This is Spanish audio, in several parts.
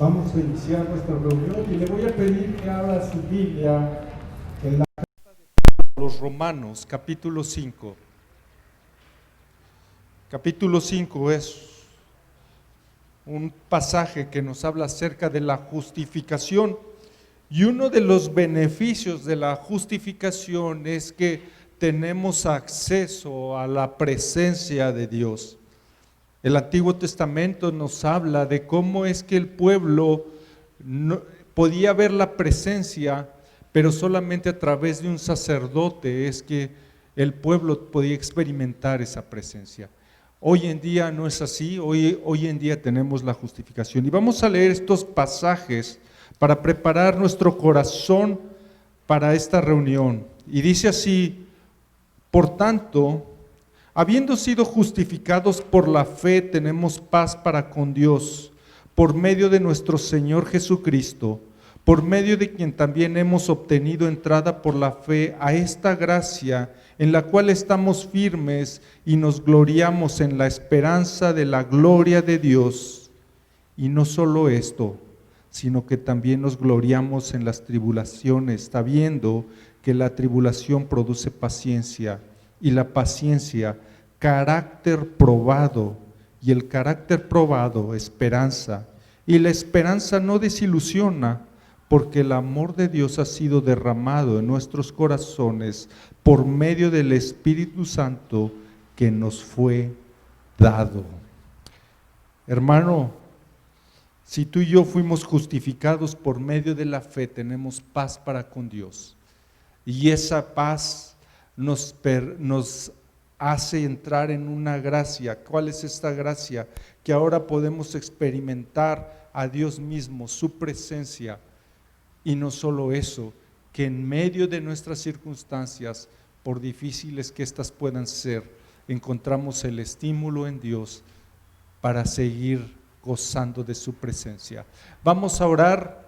Vamos a iniciar nuestra reunión y le voy a pedir que abra su Biblia en la carta de los Romanos, capítulo 5. Capítulo 5 es un pasaje que nos habla acerca de la justificación, y uno de los beneficios de la justificación es que tenemos acceso a la presencia de Dios. El Antiguo Testamento nos habla de cómo es que el pueblo podía ver la presencia, pero solamente a través de un sacerdote es que el pueblo podía experimentar esa presencia. Hoy en día no es así, hoy en día tenemos la justificación. Y vamos a leer estos pasajes para preparar nuestro corazón para esta reunión. Y dice así: por tanto, habiendo sido justificados por la fe, tenemos paz para con Dios, por medio de nuestro Señor Jesucristo, por medio de quien también hemos obtenido entrada por la fe a esta gracia, en la cual estamos firmes y nos gloriamos en la esperanza de la gloria de Dios. Y no solo esto, sino que también nos gloriamos en las tribulaciones, sabiendo que la tribulación produce paciencia, y la paciencia, carácter probado, y el carácter probado, esperanza. Y la esperanza no desilusiona, porque el amor de Dios ha sido derramado en nuestros corazones por medio del Espíritu Santo que nos fue dado. Hermano, si tú y yo fuimos justificados por medio de la fe, tenemos paz para con Dios. Y esa paz nos hace entrar en una gracia. ¿Cuál es esta gracia? Que ahora podemos experimentar a Dios mismo, su presencia. Y no solo eso, que en medio de nuestras circunstancias, por difíciles que éstas puedan ser, encontramos el estímulo en Dios para seguir gozando de su presencia. Vamos a orar,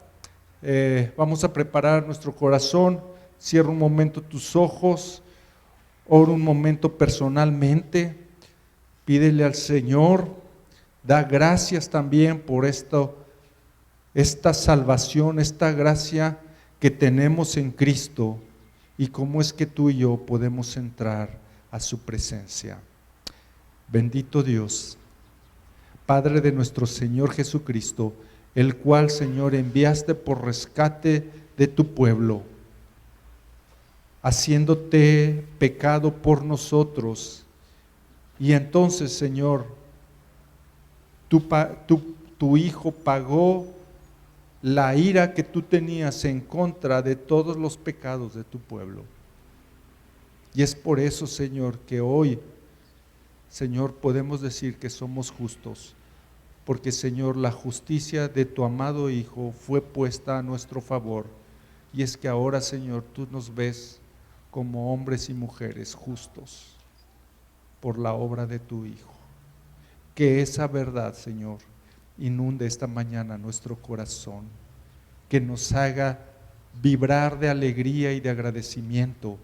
vamos a preparar nuestro corazón. Cierra un momento tus ojos, ora un momento personalmente, pídele al Señor, da gracias también por esta salvación, esta gracia que tenemos en Cristo, y cómo es que tú y yo podemos entrar a su presencia. Bendito Dios, Padre de nuestro Señor Jesucristo, el cual, Señor, enviaste por rescate de tu pueblo, haciéndote pecado por nosotros. Y entonces, Señor, tu Hijo pagó la ira que tú tenías en contra de todos los pecados de tu pueblo. Y es por eso, Señor, que hoy, Señor, podemos decir que somos justos, porque, Señor, la justicia de tu amado Hijo fue puesta a nuestro favor. Y es que ahora, Señor, tú nos ves como hombres y mujeres justos por la obra de tu Hijo. Que esa verdad, Señor, inunde esta mañana nuestro corazón, que nos haga vibrar de alegría y de agradecimiento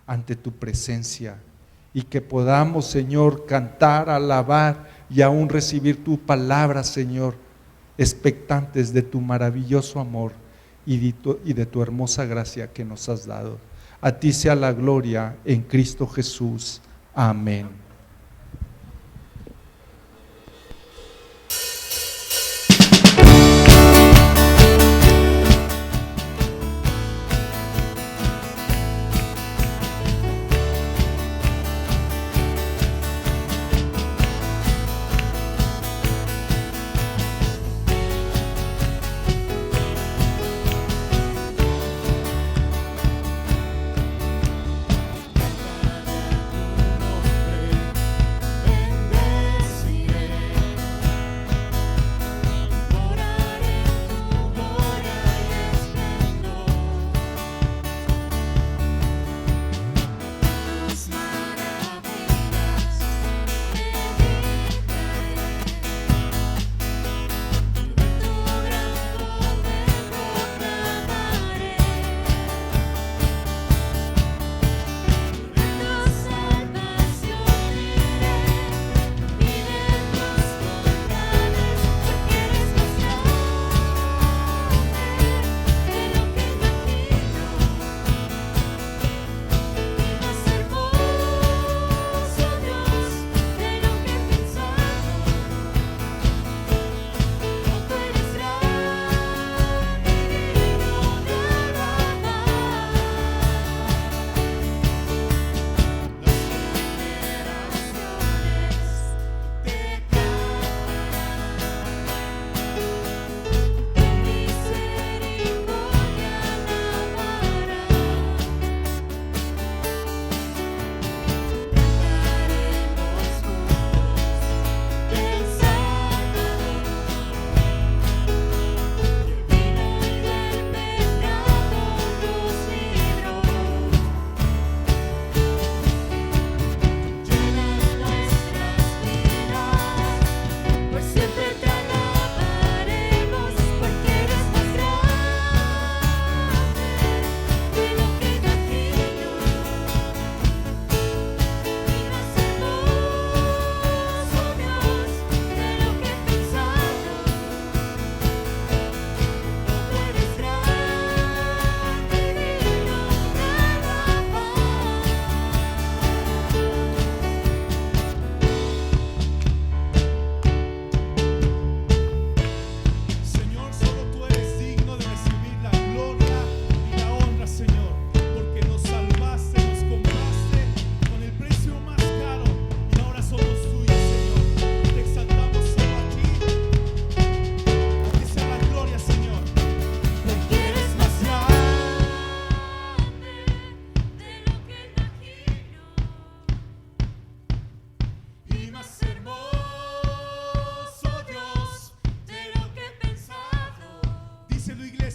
ante tu presencia, y que podamos, Señor, cantar, alabar y aún recibir tu palabra, Señor, expectantes de tu maravilloso amor y de tu hermosa gracia que nos has dado. A ti sea la gloria en Cristo Jesús. Amén.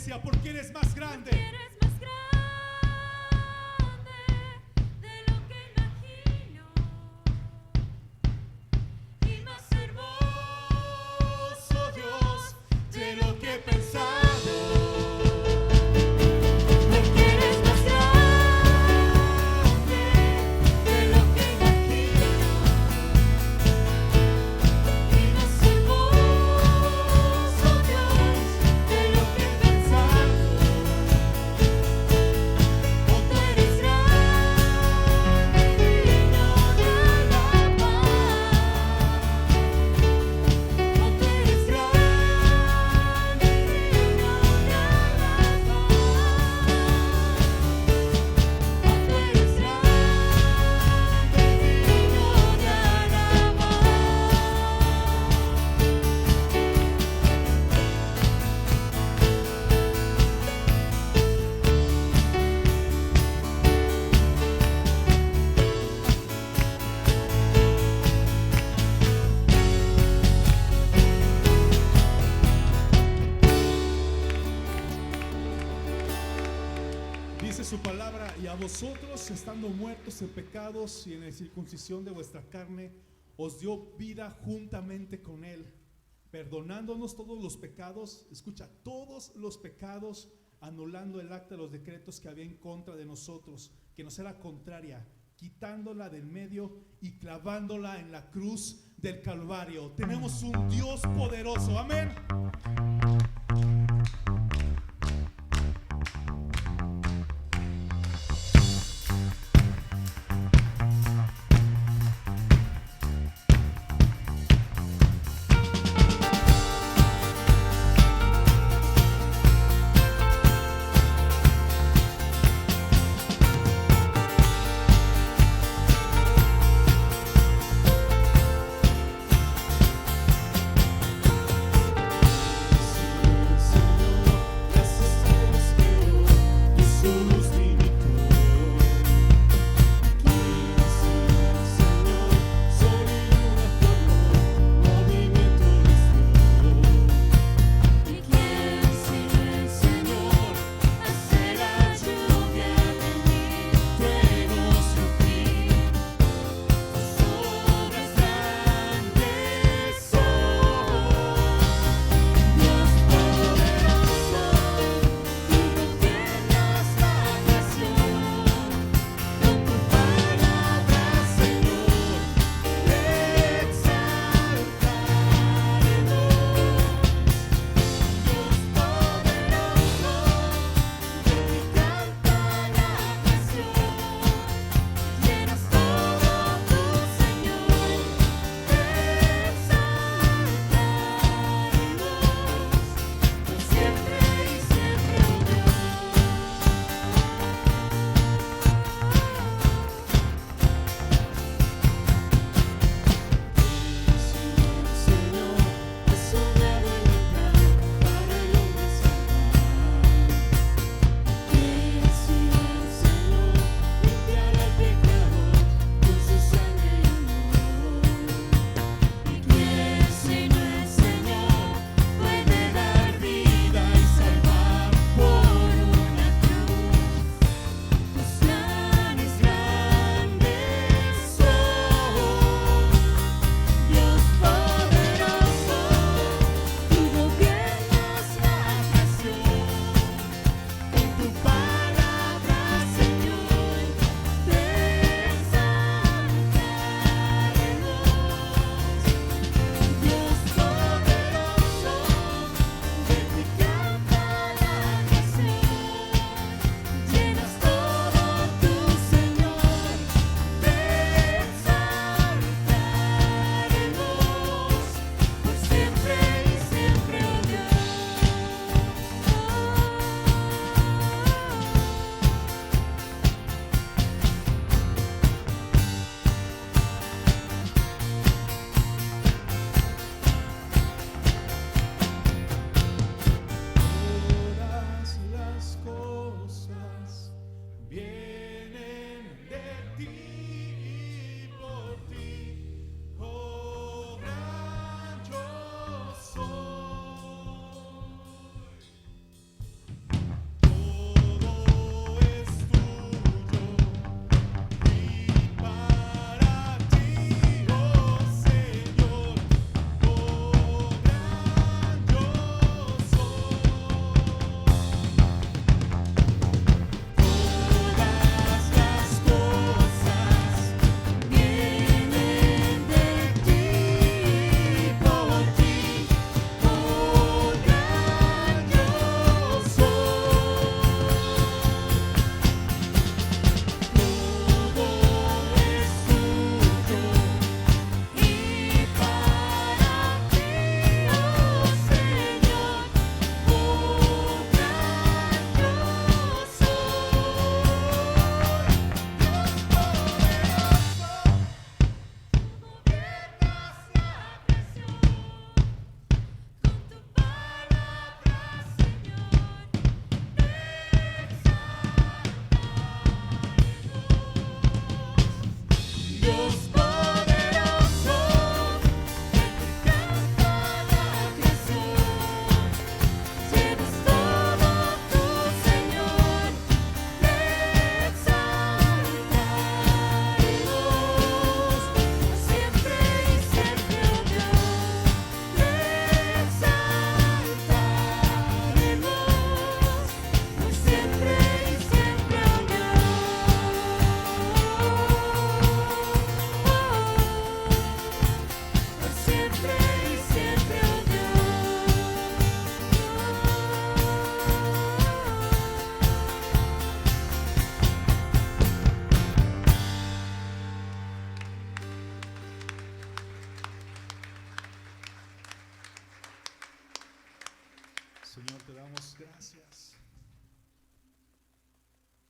iglesia, porque eres más grande. Eres más grande de lo que imagino y más hermoso, Dios, de lo que he pensado. Porque eres más grande de lo que imagino y más hermoso, Dios, de lo que he pensado. Oh, tú eres grande, digno de alabar. Oh, tú eres grande, digno de alabar. Oh, tú eres grande, digno de Dice su palabra: y a vosotros, estando muertos en pecados y en la circuncisión de vuestra carne, os dio vida juntamente con él, perdonándonos todos los pecados. Escucha, todos los pecados, anulando el acta de los decretos que había en contra de nosotros, que nos era contraria, quitándola del medio y clavándola en la cruz del Calvario. Tenemos un Dios poderoso. Amén. Señor, te damos gracias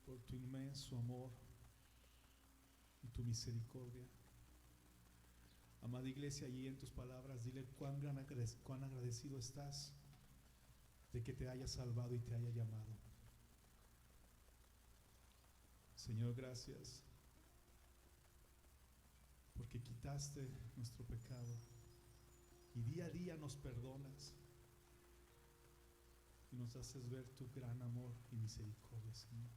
por tu inmenso amor y tu misericordia. Amada iglesia, allí en tus palabras, dile cuán agradecido estás de que te haya salvado y te haya llamado. Señor, gracias porque quitaste nuestro pecado y día a día nos perdonas y nos haces ver tu gran amor y misericordia, Señor.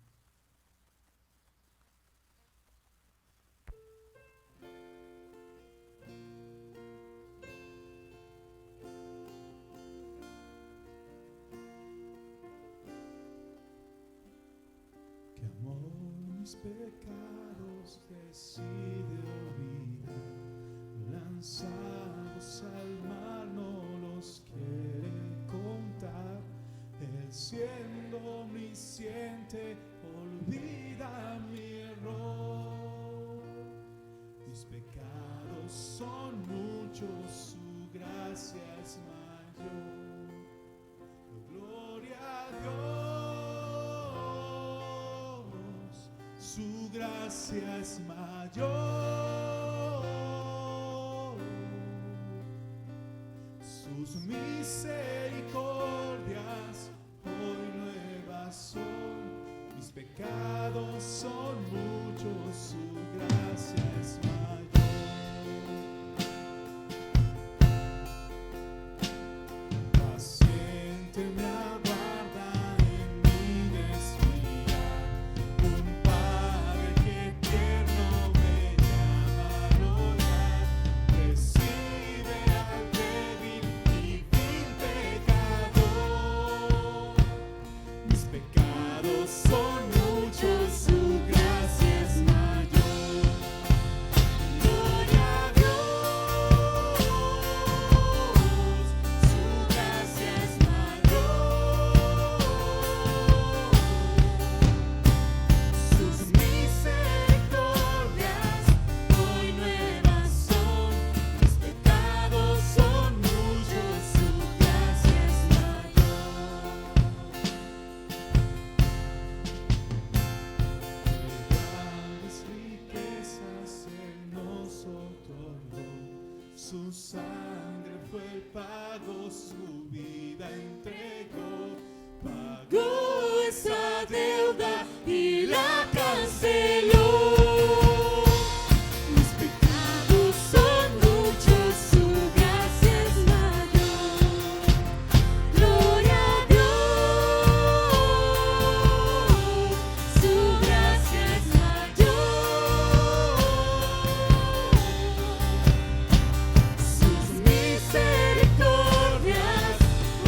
Que amor mis pecados decide olvidar, lanzados al mar no los quiere contar. Él siendo omnisciente olvida mi error. Mis pecados son muchos, su gracia es mayor. Gloria a Dios, su gracia es mayor. Sus misericordias hoy nuevas son. Mis pecados son muchos, su gracia es mayor. Paciente me aguarda en mi desviar, un Padre que eterno me llama al hogar. Recibe al débil y vil pecador. Mis pecados son muchos, su gracia es mayor. Gloria a Dios, su gracia es mayor. Sus misericordias hoy nuevas son. Mis pecados son muchos, su gracia es mayor. Grandes riquezas Él nos otorgó, su sangre fue el pago, su vida entregó. Pagó esa deuda y la canceló. Mis pecados son muchos, su gracia es mayor. Gloria a Dios, su gracia es mayor. Sus misericordias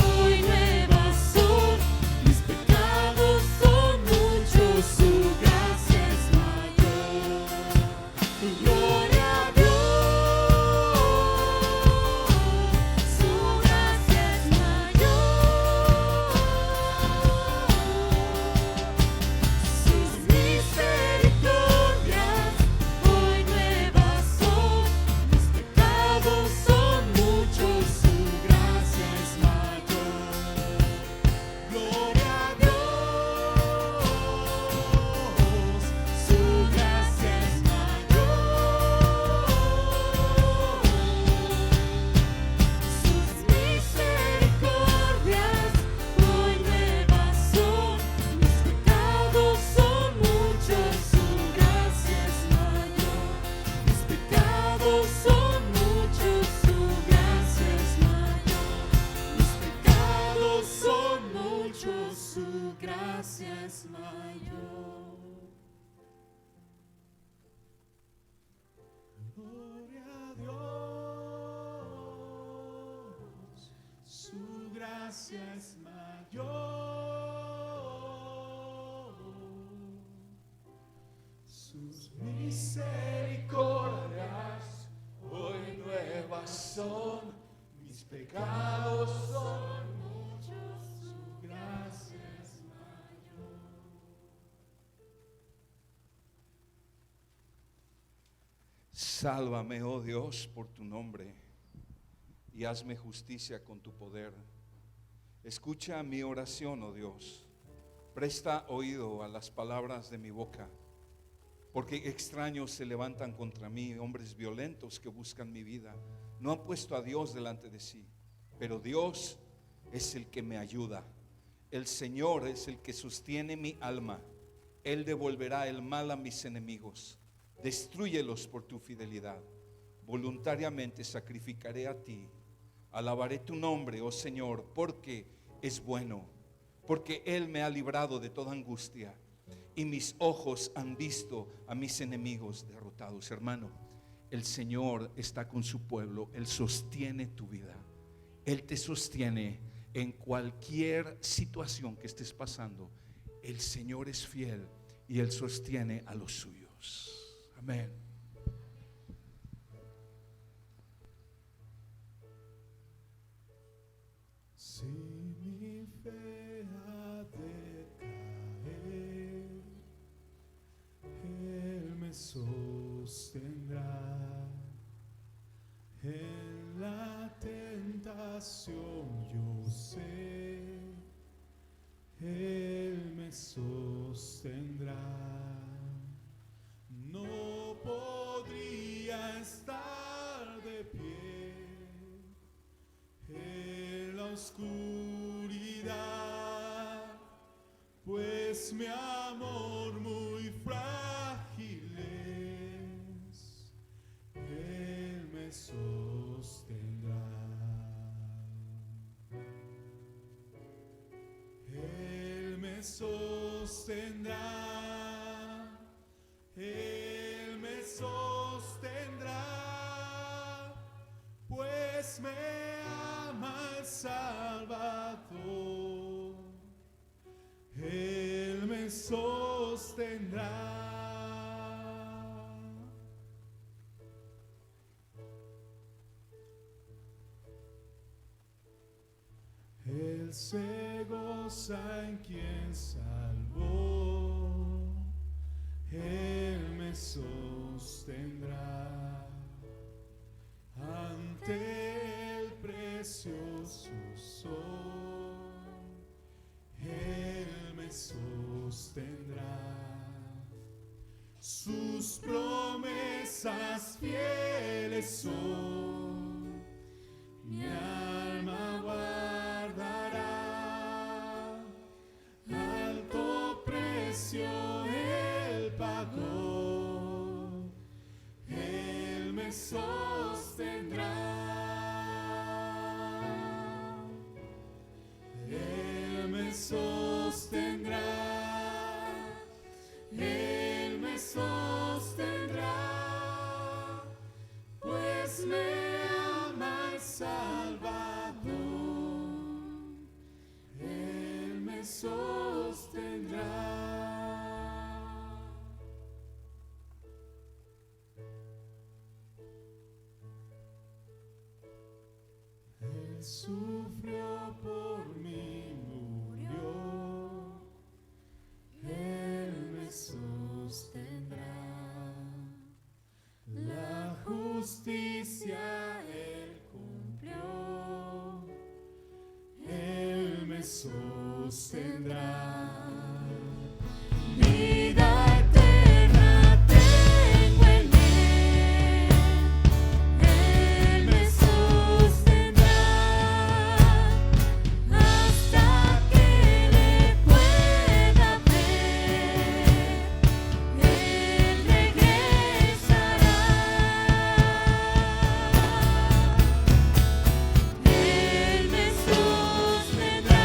hoy nuevas son. Mis pecados son muchos, su gracia es mayor. Gloria a Dios, su gracia es mayor. Sus misericordias hoy nuevas son. Mis pecados son muchos, su gracia es mayor. Gloria a Dios, su gracia es mayor. Mis pecados son muchos, su gracia es mayor. Mis pecados son muchos, su gracia es mayor. Gloria a Dios, su gracia es mayor. Sus misericordias hoy nuevas son. Mis pecados son muchos, su gracia es mayor. Sálvame, oh Dios, por tu nombre, y hazme justicia con tu poder. Escucha mi oración, oh Dios. Presta oído a las palabras de mi boca, porque extraños se levantan contra mí, hombres violentos que buscan mi vida. No han puesto a Dios delante de sí, pero Dios es el que me ayuda. El Señor es el que sostiene mi alma. Él devolverá el mal a mis enemigos. Destrúyelos por tu fidelidad. Voluntariamente sacrificaré a ti. Alabaré tu nombre, oh Señor, porque es bueno, porque Él me ha librado de toda angustia, y mis ojos han visto a mis enemigos derrotados. Hermano, el Señor está con su pueblo. Él sostiene tu vida. Él te sostiene en cualquier situación que estés pasando. El Señor es fiel y Él sostiene a los suyos. Amén. Si mi fe ha de caer, Él me sostendrá. En la tentación yo sé, Él me sostendrá. No podría estar de pie en la oscuridad, pues mi amor muy frágil es. Él me sostendrá. Él me sostendrá. Él me sostendrá, pues me ama el Salvador. Él me sostendrá. Él se goza en quien salvó. Él me sostendrá ante el precioso sol. Él me sostendrá. Sus promesas fieles son. Mi alma guardará. Alto precio Él pagó. Él me sostendrá. Él me sostendrá. Él me sostendrá, pues me ama el Salvador. Él me sostendrá. Él sufrió por mí, murió. Él me sostendrá. La justicia Él cumplió. Él me sostendrá. Vida eterna tengo en Él. Él me sostendrá hasta que le pueda ver. Él regresará. Él me sostendrá.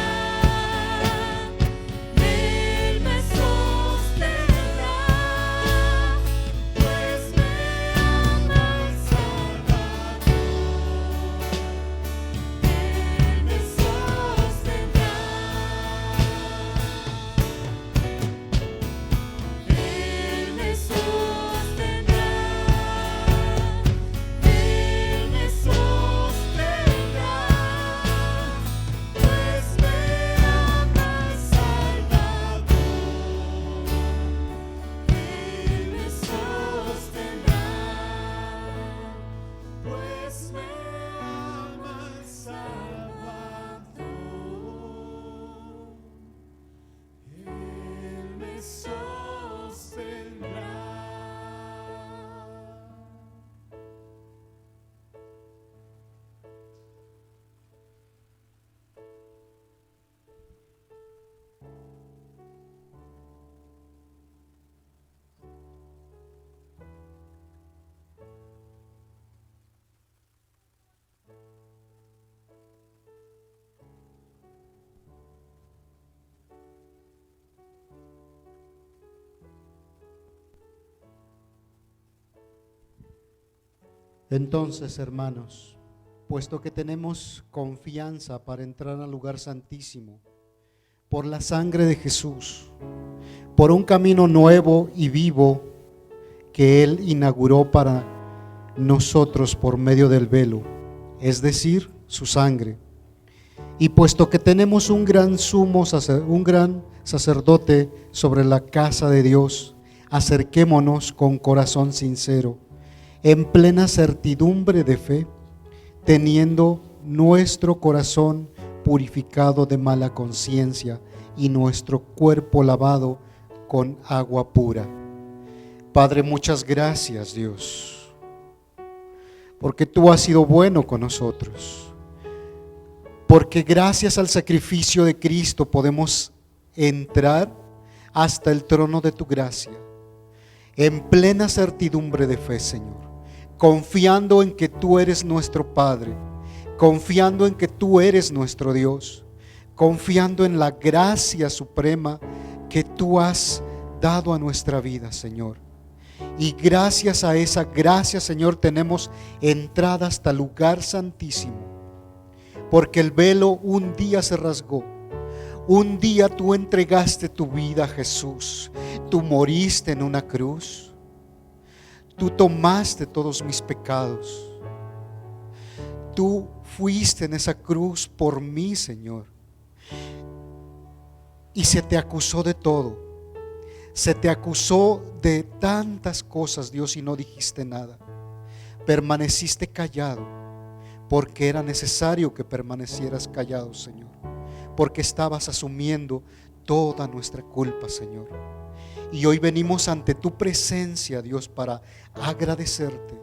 Entonces, hermanos, puesto que tenemos confianza para entrar al lugar santísimo, por la sangre de Jesús, por un camino nuevo y vivo que Él inauguró para nosotros por medio del velo, es decir, su sangre. Y puesto que tenemos un gran sacerdote sobre la casa de Dios, acerquémonos con corazón sincero, en plena certidumbre de fe, teniendo nuestro corazón purificado de mala conciencia y nuestro cuerpo lavado con agua pura. Padre, muchas gracias, Dios, porque tú has sido bueno con nosotros, porque gracias al sacrificio de Cristo podemos entrar hasta el trono de tu gracia, en plena certidumbre de fe, Señor, confiando en que tú eres nuestro Padre, confiando en que tú eres nuestro Dios, confiando en la gracia suprema que tú has dado a nuestra vida, Señor. Y gracias a esa gracia, Señor, tenemos entrada hasta el lugar santísimo, porque el velo un día se rasgó. Un día tú entregaste tu vida a Jesús, tú moriste en una cruz, tú tomaste todos mis pecados, tú fuiste en esa cruz por mí, Señor, y se te acusó de todo, se te acusó de tantas cosas, Dios, y no dijiste nada, permaneciste callado, porque era necesario que permanecieras callado, Señor, porque estabas asumiendo toda nuestra culpa, Señor. Y hoy venimos ante tu presencia, Dios, para agradecerte,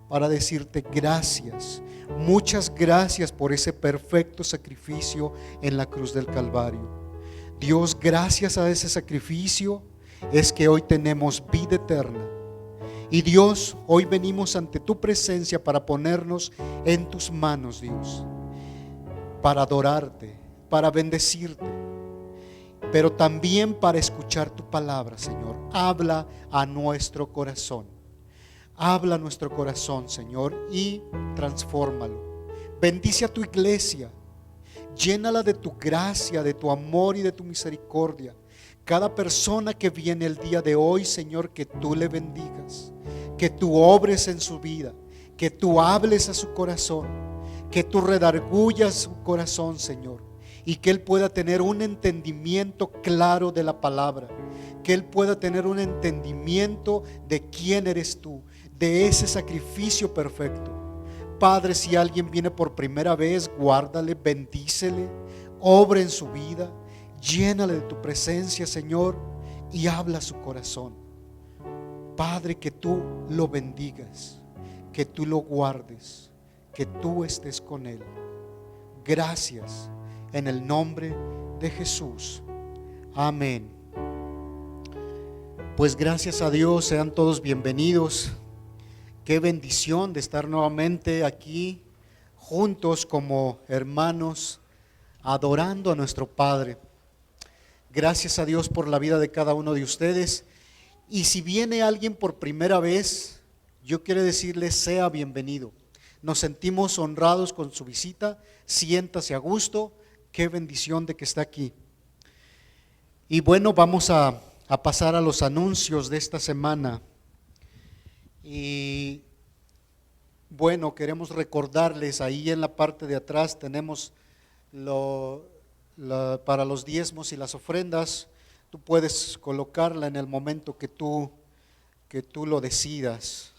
para decirte gracias, muchas gracias por ese perfecto sacrificio en la cruz del Calvario. Dios, gracias a ese sacrificio es que hoy tenemos vida eterna. Y Dios, hoy venimos ante tu presencia para ponernos en tus manos, Dios, para adorarte, para bendecirte, pero también para escuchar tu palabra, Señor. Habla a nuestro corazón. Habla a nuestro corazón, Señor, y transfórmalo. Bendice a tu iglesia. Llénala de tu gracia, de tu amor y de tu misericordia. Cada persona que viene el día de hoy, Señor, que tú le bendigas, que tú obres en su vida, que tú hables a su corazón, que tú redargullas su corazón, Señor, y que Él pueda tener un entendimiento claro de la palabra, que Él pueda tener un entendimiento de quién eres tú, de ese sacrificio perfecto. Padre, si alguien viene por primera vez, guárdale, bendícele, obra en su vida, llénale de tu presencia, Señor, y habla a su corazón. Padre, que tú lo bendigas, que tú lo guardes, que tú estés con Él. Gracias, en el nombre de Jesús. Amén. Pues gracias a Dios, sean todos bienvenidos. Qué bendición de estar nuevamente aquí juntos como hermanos, adorando a nuestro Padre. Gracias a Dios por la vida de cada uno de ustedes. Y si viene alguien por primera vez, yo quiero decirle, sea bienvenido. Nos sentimos honrados con su visita. Siéntase a gusto. Qué bendición de que está aquí. Y bueno, vamos a pasar a los anuncios de esta semana. Y bueno, queremos recordarles, ahí en la parte de atrás tenemos para los diezmos y las ofrendas. Tú puedes colocarla en el momento que tú lo decidas.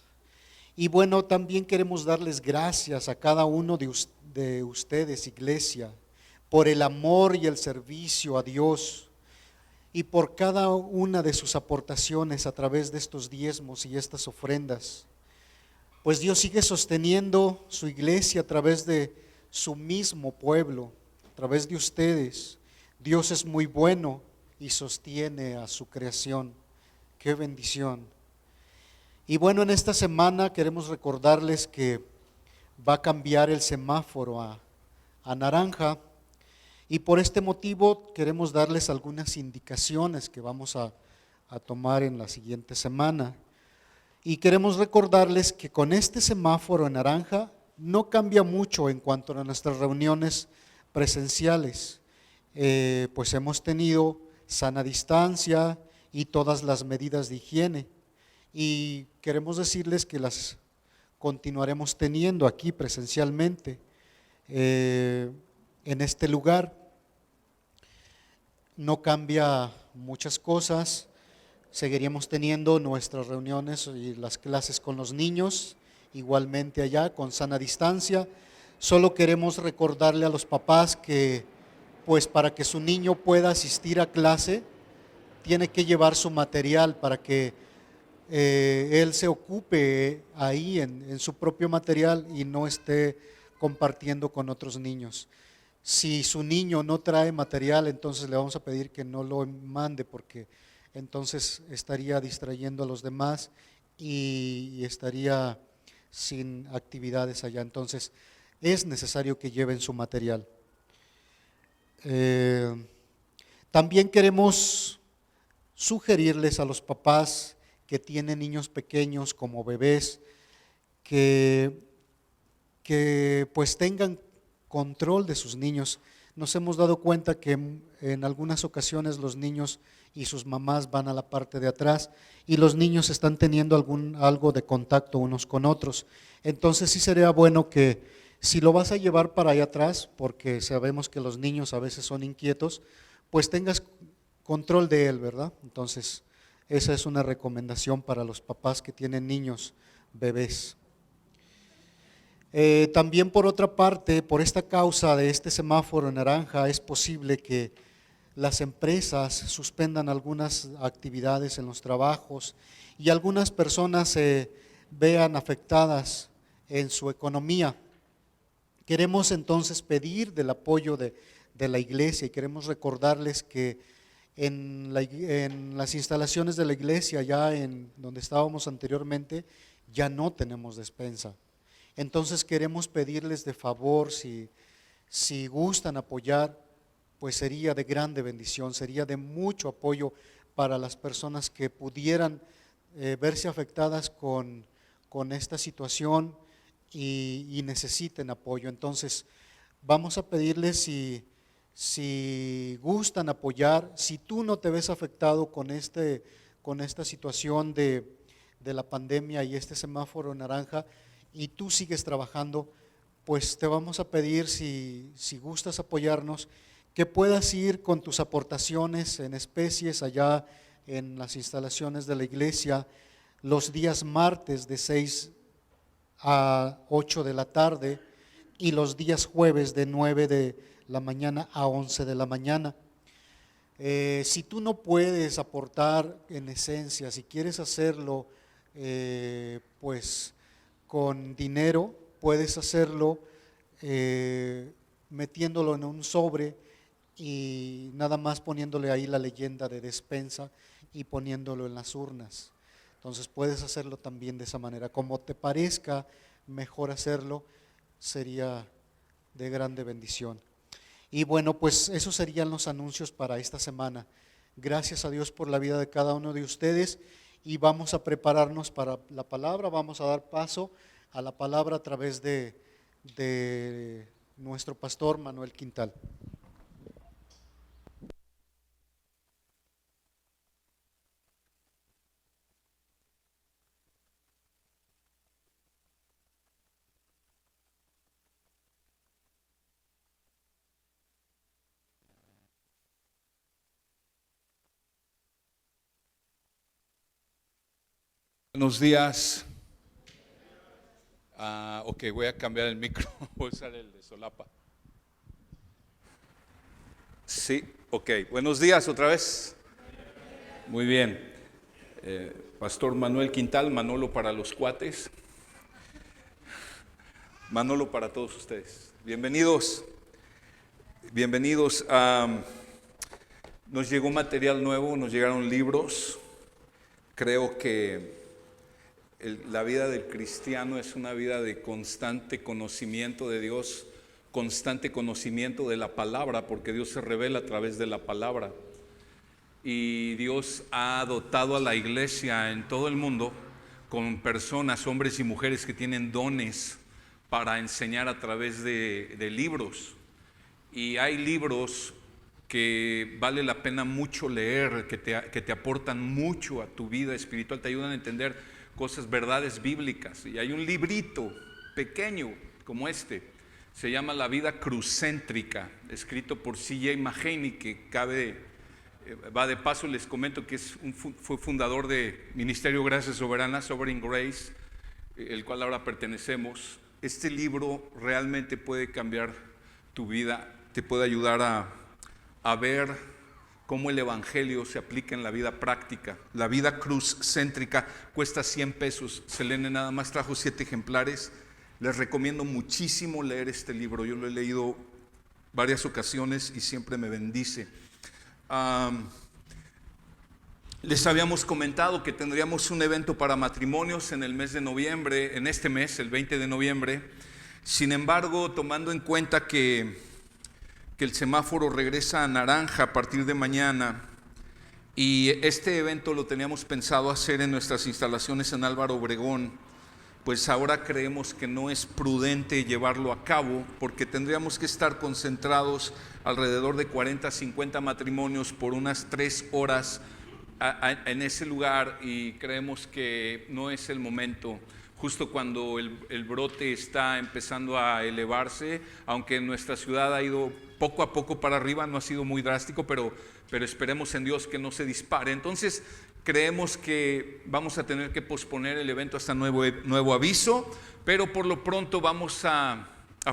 Y bueno, también queremos darles gracias a cada uno de ustedes, iglesia, por el amor y el servicio a Dios y por cada una de sus aportaciones a través de estos diezmos y estas ofrendas. Pues Dios sigue sosteniendo su iglesia a través de su mismo pueblo, a través de ustedes. Dios es muy bueno y sostiene a su creación. Qué bendición. Y bueno, en esta semana queremos recordarles que va a cambiar el semáforo a naranja. Y por este motivo queremos darles algunas indicaciones que vamos a tomar en la siguiente semana. Y queremos recordarles que con este semáforo en naranja no cambia mucho en cuanto a nuestras reuniones presenciales. Pues hemos tenido sana distancia y todas las medidas de higiene. Y queremos decirles que las continuaremos teniendo aquí presencialmente en este lugar. No cambia muchas cosas. Seguiríamos teniendo nuestras reuniones y las clases con los niños, igualmente allá con sana distancia. Solo queremos recordarle a los papás que pues para que su niño pueda asistir a clase, tiene que llevar su material para que él se ocupe ahí en su propio material y no esté compartiendo con otros niños. Si su niño no trae material, entonces le vamos a pedir que no lo mande, porque entonces estaría distrayendo a los demás y estaría sin actividades allá. Entonces es necesario que lleven su material. También queremos sugerirles a los papás que tienen niños pequeños como bebés que pues tengan control de sus niños. Nos hemos dado cuenta que en algunas ocasiones los niños y sus mamás van a la parte de atrás y los niños están teniendo algo de contacto unos con otros. Entonces sí sería bueno que si lo vas a llevar para allá atrás, porque sabemos que los niños a veces son inquietos, pues tengas control de él, ¿verdad? Entonces esa es una recomendación para los papás que tienen niños, bebés. También por otra parte, por esta causa de este semáforo naranja, es posible que las empresas suspendan algunas actividades en los trabajos y algunas personas se vean afectadas en su economía. Queremos entonces pedir del apoyo de la iglesia y queremos recordarles que en las instalaciones de la iglesia, ya en donde estábamos anteriormente, ya no tenemos despensa. Entonces queremos pedirles de favor, si gustan apoyar, pues sería de grande bendición, sería de mucho apoyo para las personas que pudieran verse afectadas con esta situación y necesiten apoyo. Entonces vamos a pedirles si gustan apoyar, si tú no te ves afectado con esta situación de la pandemia y este semáforo naranja, y tú sigues trabajando, pues te vamos a pedir, si gustas apoyarnos, que puedas ir con tus aportaciones en especies allá en las instalaciones de la iglesia los días martes de 6 a 8 de la tarde y los días jueves de 9 de la mañana a 11 de la mañana. Si tú no puedes aportar en esencia, si quieres hacerlo pues con dinero, puedes hacerlo metiéndolo en un sobre y nada más poniéndole ahí la leyenda de despensa y poniéndolo en las urnas. Entonces puedes hacerlo también de esa manera. Como te parezca mejor hacerlo, sería de grande bendición. Y bueno, pues esos serían los anuncios para esta semana. Gracias a Dios por la vida de cada uno de ustedes. Y vamos a prepararnos para la palabra, vamos a dar paso a la palabra a través de nuestro pastor Manuel Quintal. Buenos días. Ok, voy a cambiar el micro, voy a usar el de solapa. Sí, ok. Buenos días otra vez. Muy bien. Pastor Manuel Quintal, Manolo para los cuates. Manolo para todos ustedes. Bienvenidos. Bienvenidos. Nos llegó material nuevo, nos llegaron libros. Creo que la vida del cristiano es una vida de constante conocimiento de Dios, constante conocimiento de la palabra, porque Dios se revela a través de la palabra. Y Dios ha dotado a la iglesia en todo el mundo con personas, hombres y mujeres que tienen dones para enseñar a través de libros. Y hay libros que vale la pena mucho leer, que te aportan mucho a tu vida espiritual, te ayudan a entender cosas, verdades bíblicas. Y hay un librito pequeño como este, se llama La vida crucéntrica, escrito por C.J. Mahaney, que va de paso, les comento que fue fundador de Ministerio Gracia Soberana, Sovereign Grace, el cual ahora pertenecemos. Este libro realmente puede cambiar tu vida, te puede ayudar a ver cómo el evangelio se aplica en la vida práctica. La vida crucéntrica cuesta 100 pesos. Selene nada más trajo 7 ejemplares. Les recomiendo muchísimo leer este libro. Yo lo he leído varias ocasiones y siempre me bendice. Les habíamos comentado que tendríamos un evento para matrimonios en el mes de noviembre, en este mes, el 20 de noviembre. Sin embargo, tomando en cuenta que el semáforo regresa a naranja a partir de mañana, y este evento lo teníamos pensado hacer en nuestras instalaciones en Álvaro Obregón, pues ahora creemos que no es prudente llevarlo a cabo, porque tendríamos que estar concentrados alrededor de 40, 50 matrimonios por unas 3 horas en ese lugar, y creemos que no es el momento. Justo cuando el brote está empezando a elevarse, aunque en nuestra ciudad ha ido poco a poco para arriba, no ha sido muy drástico, pero esperemos en Dios que no se dispare. Entonces creemos que vamos a tener que posponer el evento hasta nuevo aviso, pero por lo pronto vamos a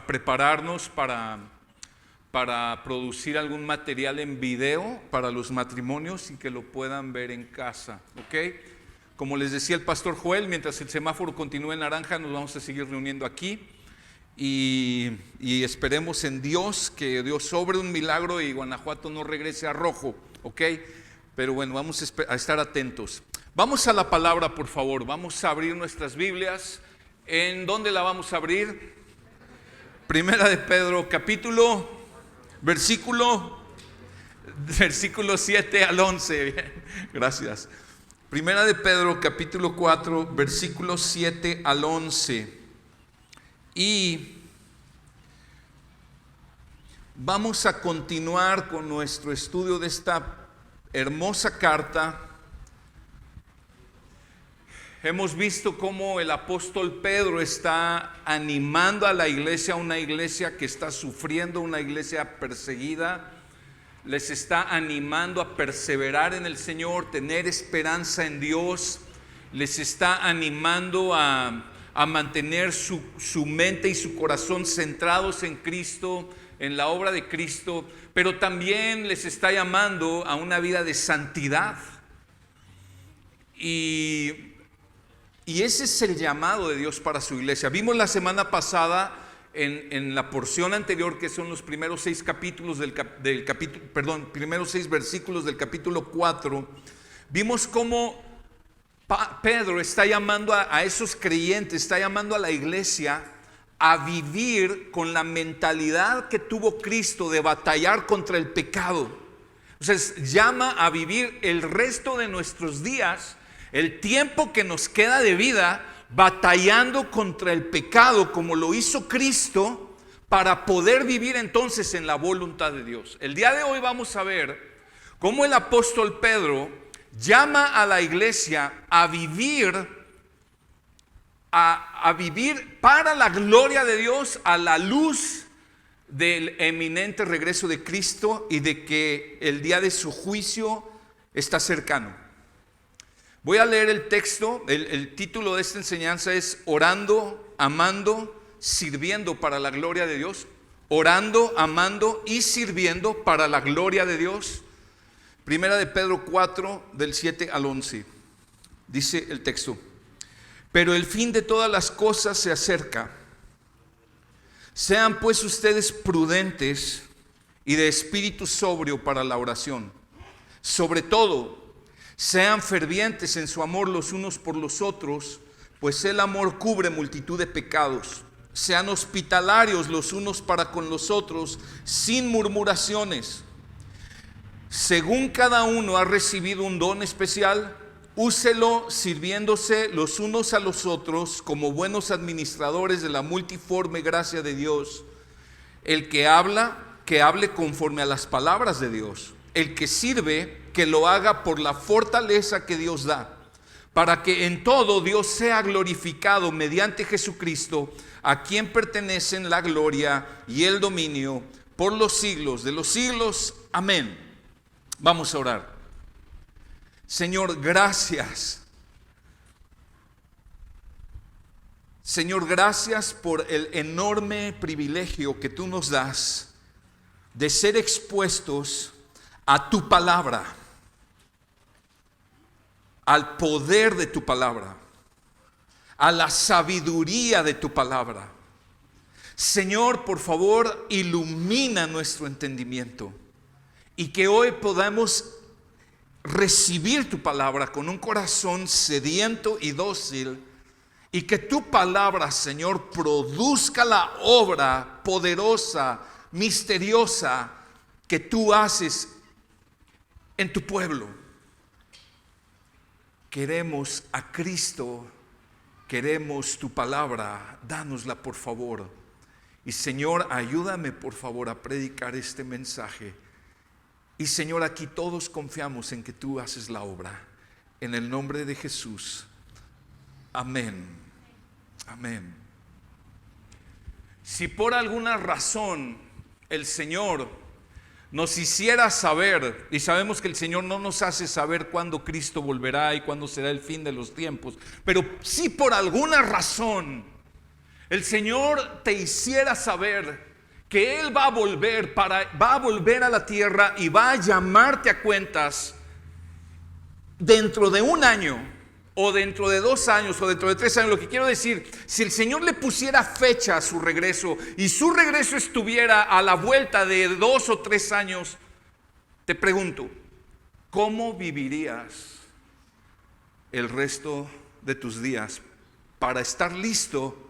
prepararnos para producir algún material en video para los matrimonios y que lo puedan ver en casa, ¿ok? Como les decía el pastor Joel, mientras el semáforo continúe en naranja, nos vamos a seguir reuniendo aquí y esperemos en Dios, que Dios sobre un milagro y Guanajuato no regrese a rojo, ¿ok? Pero bueno, vamos a estar atentos. Vamos a la palabra, por favor. Vamos a abrir nuestras Biblias. ¿En dónde la vamos a abrir? Primera de Pedro, versículo 7 al 11. Bien, gracias. Primera de Pedro, capítulo 4, versículos 7 al 11. Y vamos a continuar con nuestro estudio de esta hermosa carta. Hemos visto cómo el apóstol Pedro está animando a la iglesia, una iglesia que está sufriendo, una iglesia perseguida. Les está animando a perseverar en el Señor, tener esperanza en Dios. Les está animando a mantener su mente y su corazón centrados en Cristo, en la obra de Cristo, pero también les está llamando a una vida de santidad. Y ese es el llamado de Dios para su iglesia. Vimos la semana pasada en la porción anterior, que son los primeros 6 capítulos primeros 6 versículos del capítulo 4, vimos cómo Pedro está llamando a esos creyentes, está llamando a la iglesia a vivir con la mentalidad que tuvo Cristo de batallar contra el pecado. Entonces llama a vivir el resto de nuestros días, el tiempo que nos queda de vida, batallando contra el pecado como lo hizo Cristo, para poder vivir entonces en la voluntad de Dios. El día de hoy vamos a ver cómo el apóstol Pedro llama a la iglesia a vivir para la gloria de Dios, a la luz del eminente regreso de Cristo y de que el día de su juicio está cercano. Voy a leer el texto. El título de esta enseñanza es Orando, Amando, Sirviendo para la gloria de Dios. Orando, amando y sirviendo para la gloria de Dios. Primera de Pedro 4, del 7 al 11. Dice el texto: pero el fin de todas las cosas se acerca. Sean pues ustedes prudentes y de espíritu sobrio para la oración. Sobre todo, sean fervientes en su amor los unos por los otros, pues el amor cubre multitud de pecados. Sean hospitalarios los unos para con los otros, sin murmuraciones. Según cada uno ha recibido un don especial, úselo sirviéndose los unos a los otros como buenos administradores de la multiforme gracia de Dios. El que habla, que hable conforme a las palabras de Dios. El que sirve, que lo haga por la fortaleza que Dios da, para que en todo Dios sea glorificado mediante Jesucristo, a quien pertenecen la gloria y el dominio por los siglos de los siglos. Amén. Vamos a orar. Señor, gracias. Señor, gracias por el enorme privilegio que tú nos das de ser expuestos a tu palabra, al poder de tu palabra, a la sabiduría de tu palabra. Señor, por favor, ilumina nuestro entendimiento y que hoy podamos recibir tu palabra con un corazón sediento y dócil, y que tu palabra, Señor, produzca la obra poderosa, misteriosa que tú haces en tu pueblo. Queremos a Cristo, queremos tu palabra, dánosla por favor. Y Señor, ayúdame por favor a predicar este mensaje. Y Señor, aquí todos confiamos en que tú haces la obra. En el nombre de Jesús. Amén. Amén. Si por alguna razón el Señor nos hiciera saber, y sabemos que el Señor no nos hace saber cuándo Cristo volverá y cuándo será el fin de los tiempos, pero si por alguna razón el Señor te hiciera saber que Él va a volver a la tierra y va a llamarte a cuentas dentro de un año, o dentro de 2 años, o dentro de 3 años. Lo que quiero decir, si el Señor le pusiera fecha a su regreso, y su regreso estuviera a la vuelta de 2 o 3 años, te pregunto, ¿cómo vivirías el resto de tus días para estar listo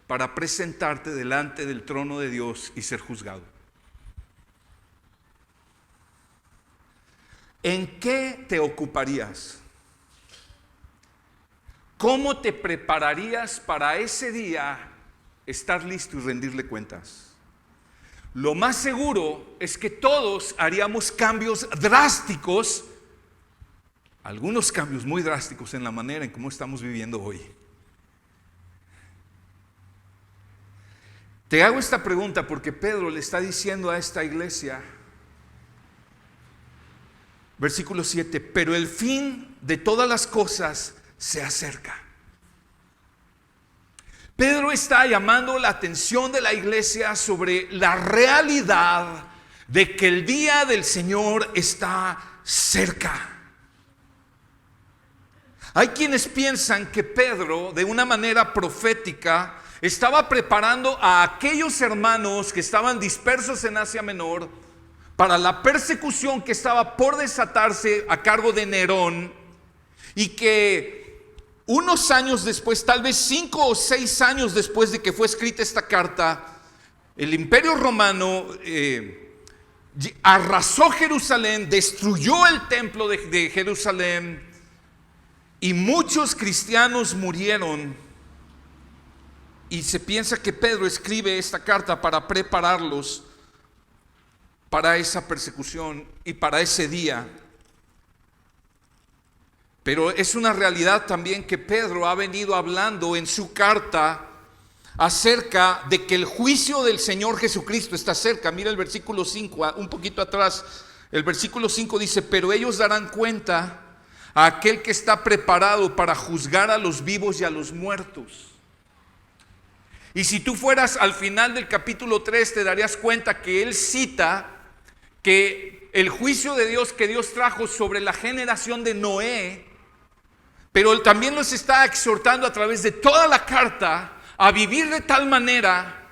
para presentarte delante del trono de Dios y ser juzgado? ¿En qué te ocuparías? ¿Cómo te prepararías para ese día estar listo y rendirle cuentas? Lo más seguro es que todos haríamos cambios drásticos, algunos cambios muy drásticos en la manera en cómo estamos viviendo hoy. Te hago esta pregunta porque Pedro le está diciendo a esta iglesia, versículo 7, pero el fin de todas las cosas se acerca. Pedro está llamando la atención de la iglesia sobre la realidad de que el día del Señor está cerca. Hay quienes piensan que Pedro, de una manera profética, estaba preparando a aquellos hermanos que estaban dispersos en Asia Menor para la persecución que estaba por desatarse a cargo de Nerón, y que unos años después, tal vez 5 o 6 años después de que fue escrita esta carta, el Imperio Romano arrasó Jerusalén, destruyó el templo de Jerusalén, y muchos cristianos murieron. Y se piensa que Pedro escribe esta carta para prepararlos para esa persecución y para ese día. Pero es una realidad también que Pedro ha venido hablando en su carta acerca de que el juicio del Señor Jesucristo está cerca. Mira el versículo 5, un poquito atrás. El versículo 5 dice, pero ellos darán cuenta a aquel que está preparado para juzgar a los vivos y a los muertos. Y si tú fueras al final del capítulo 3, te darías cuenta que él cita que el juicio de Dios que Dios trajo sobre la generación de Noé, pero él también nos está exhortando a través de toda la carta a vivir de tal manera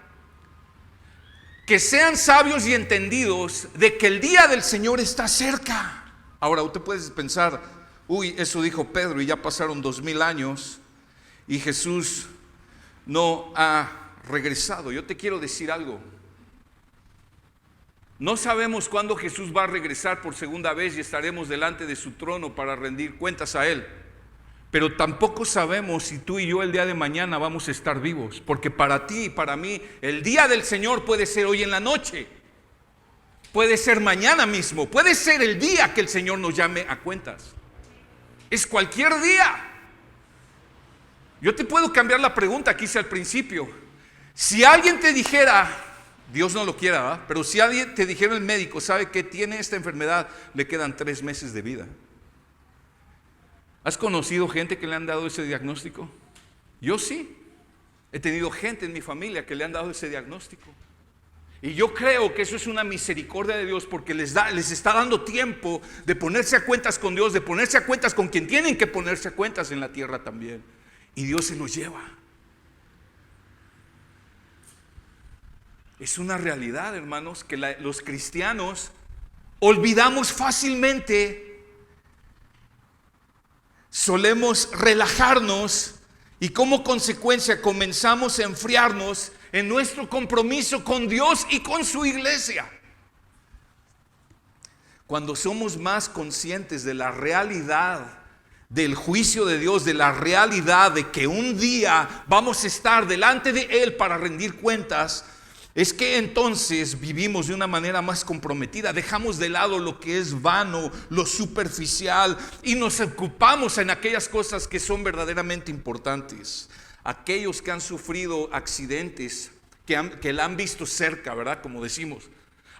que sean sabios y entendidos de que el día del Señor está cerca. Ahora, usted puede pensar, uy, eso dijo Pedro y ya pasaron 2000 años y Jesús no ha regresado. Yo te quiero decir algo. No sabemos cuándo Jesús va a regresar por segunda vez y estaremos delante de su trono para rendir cuentas a Él. Pero tampoco sabemos si tú y yo el día de mañana vamos a estar vivos, porque para ti y para mí el día del Señor puede ser hoy en la noche, puede ser mañana mismo, puede ser el día que el Señor nos llame a cuentas. Es cualquier día. Yo te puedo cambiar la pregunta que hice al principio. Si alguien te dijera, Dios no lo quiera, ¿verdad? Pero si alguien te dijera, el médico sabe que tiene esta enfermedad, le quedan 3 meses de vida. ¿Has conocido gente que le han dado ese diagnóstico? Yo sí. He tenido gente en mi familia que le han dado ese diagnóstico. Y yo creo que eso es una misericordia de Dios, porque les está dando tiempo de ponerse a cuentas con Dios, de ponerse a cuentas con quien tienen que ponerse a cuentas en la tierra también. Y Dios se los lleva. Es una realidad, hermanos, que los cristianos olvidamos fácilmente. Solemos relajarnos y como consecuencia comenzamos a enfriarnos en nuestro compromiso con Dios y con su iglesia. Cuando somos más conscientes de la realidad del juicio de Dios, de la realidad de que un día vamos a estar delante de Él para rendir cuentas, es que entonces vivimos de una manera más comprometida, dejamos de lado lo que es vano, lo superficial, y nos ocupamos en aquellas cosas que son verdaderamente importantes. Aquellos que han sufrido accidentes, que la han visto cerca, ¿verdad? Como decimos.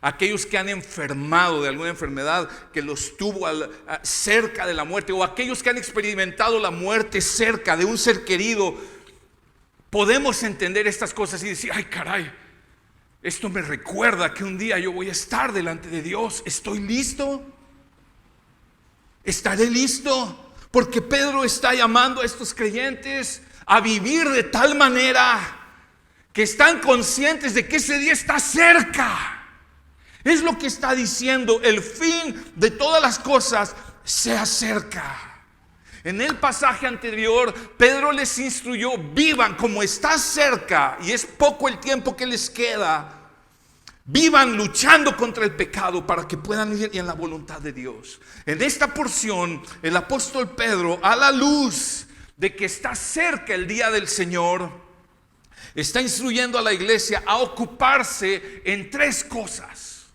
Aquellos que han enfermado de alguna enfermedad que los tuvo cerca de la muerte, o aquellos que han experimentado la muerte cerca de un ser querido, podemos entender estas cosas y decir, ay caray, esto me recuerda que un día yo voy a estar delante de Dios. ¿Estoy listo? ¿Estaré listo? Porque Pedro está llamando a estos creyentes a vivir de tal manera que están conscientes de que ese día está cerca. Es lo que está diciendo, el fin de todas las cosas se acerca. En el pasaje anterior, Pedro les instruyó, vivan como está cerca y es poco el tiempo que les queda. Vivan luchando contra el pecado para que puedan ir en la voluntad de Dios. En esta porción, el apóstol Pedro, a la luz de que está cerca el día del Señor, está instruyendo a la iglesia a ocuparse en 3 cosas: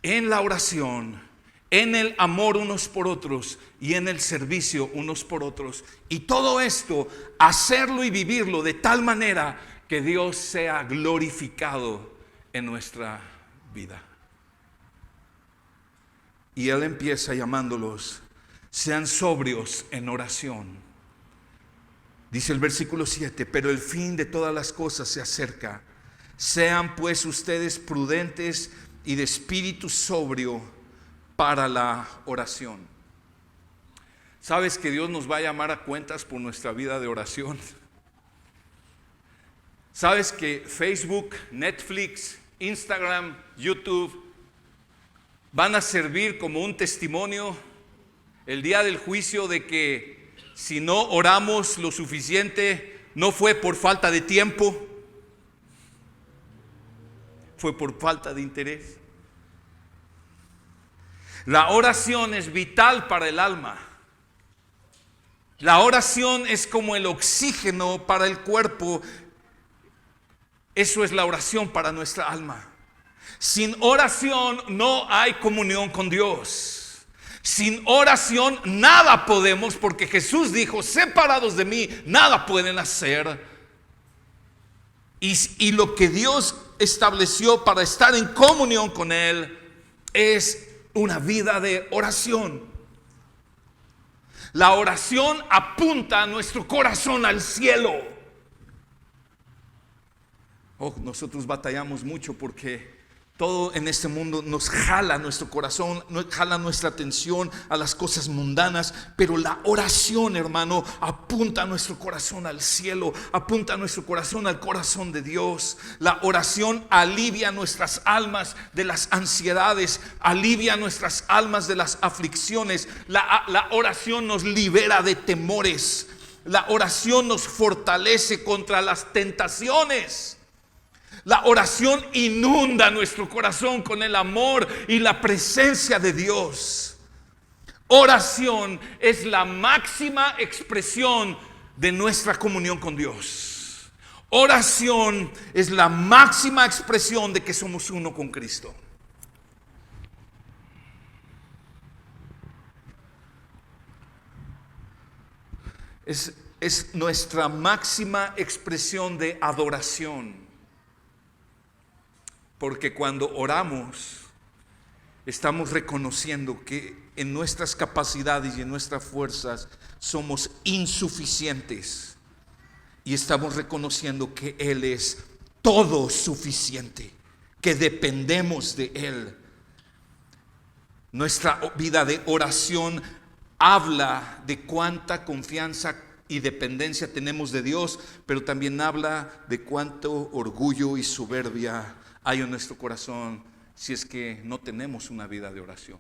en la oración, en el amor unos por otros y en el servicio unos por otros. Y todo esto, hacerlo y vivirlo de tal manera que Dios sea glorificado en nuestra vida. Y Él empieza llamándolos, sean sobrios en oración. Dice el versículo 7, pero el fin de todas las cosas se acerca. Sean pues ustedes prudentes y de espíritu sobrio para la oración. ¿Sabes que Dios nos va a llamar a cuentas por nuestra vida de oración? ¿Sabes que Facebook, Netflix, Instagram, YouTube van a servir como un testimonio el día del juicio de que si no oramos lo suficiente, no fue por falta de tiempo, fue por falta de interés? La oración es vital para el alma. La oración es como el oxígeno para el cuerpo. Eso es la oración para nuestra alma. Sin oración no hay comunión con Dios. Sin oración nada podemos, porque Jesús dijo, separados de mí, nada pueden hacer. Y lo que Dios estableció para estar en comunión con Él es una vida de oración. La oración apunta a nuestro corazón al cielo. Nosotros batallamos mucho porque todo en este mundo nos jala nuestro corazón, nos jala nuestra atención a las cosas mundanas, pero la oración, hermano, apunta a nuestro corazón al cielo, apunta a nuestro corazón al corazón de Dios. La oración alivia nuestras almas de las ansiedades, alivia nuestras almas de las aflicciones. La oración nos libera de temores. La oración nos fortalece contra las tentaciones. La oración inunda nuestro corazón con el amor y la presencia de Dios. Oración es la máxima expresión de nuestra comunión con Dios. Oración es la máxima expresión de que somos uno con Cristo. Es nuestra máxima expresión de adoración. Porque cuando oramos, estamos reconociendo que en nuestras capacidades y en nuestras fuerzas somos insuficientes. Y estamos reconociendo que Él es todo suficiente, que dependemos de Él. Nuestra vida de oración habla de cuánta confianza y dependencia tenemos de Dios, pero también habla de cuánto orgullo y soberbia hay en nuestro corazón si es que no tenemos una vida de oración.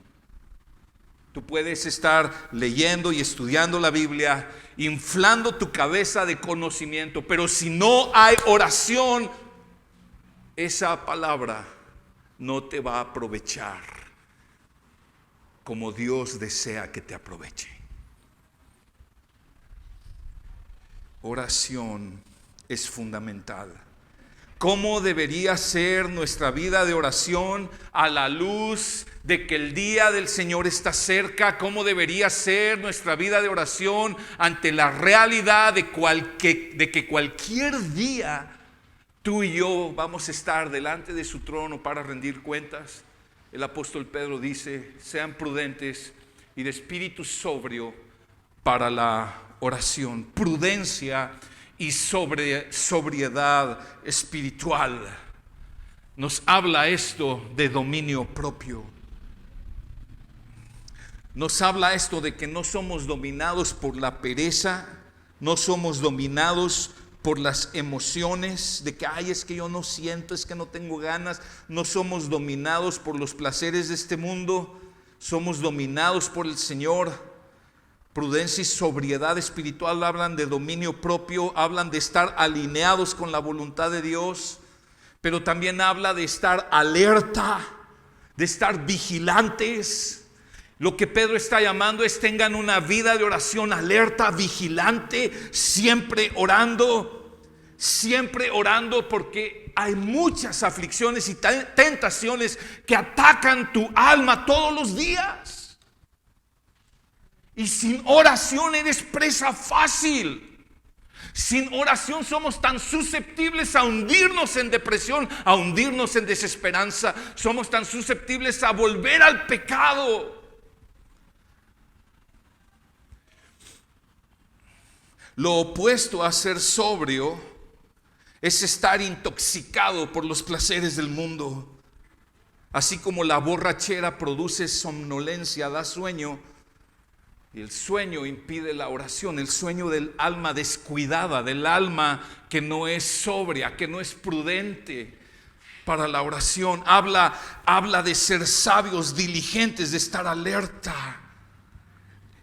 Tú puedes estar leyendo y estudiando la Biblia, inflando tu cabeza de conocimiento, pero si no hay oración, esa palabra no te va a aprovechar como Dios desea que te aproveche. Oración es fundamental. ¿Cómo debería ser nuestra vida de oración a la luz de que el día del Señor está cerca? ¿Cómo debería ser nuestra vida de oración ante la realidad de que cualquier día tú y yo vamos a estar delante de su trono para rendir cuentas? El apóstol Pedro dice: sean prudentes y de espíritu sobrio para la oración. Prudencia y sobriedad espiritual. Nos habla esto de dominio propio. Nos habla esto de que no somos dominados por la pereza, no somos dominados por las emociones, de que ay, es que yo no siento, es que no tengo ganas. No somos dominados por los placeres de este mundo, somos dominados por el Señor. Prudencia y sobriedad espiritual hablan de dominio propio, hablan de estar alineados con la voluntad de Dios, pero también habla de estar alerta, de estar vigilantes. Lo que Pedro está llamando es: tengan una vida de oración alerta, vigilante, siempre orando, porque hay muchas aflicciones y tentaciones que atacan tu alma todos los días. Y sin oración eres presa fácil. Sin oración somos tan susceptibles a hundirnos en depresión, a hundirnos en desesperanza. Somos tan susceptibles a volver al pecado. Lo opuesto a ser sobrio es estar intoxicado por los placeres del mundo. Así como la borrachera produce somnolencia, da sueño, y el sueño impide la oración. El sueño del alma descuidada, del alma que no es sobria, que no es prudente para la oración. Habla de ser sabios, diligentes, de estar alerta.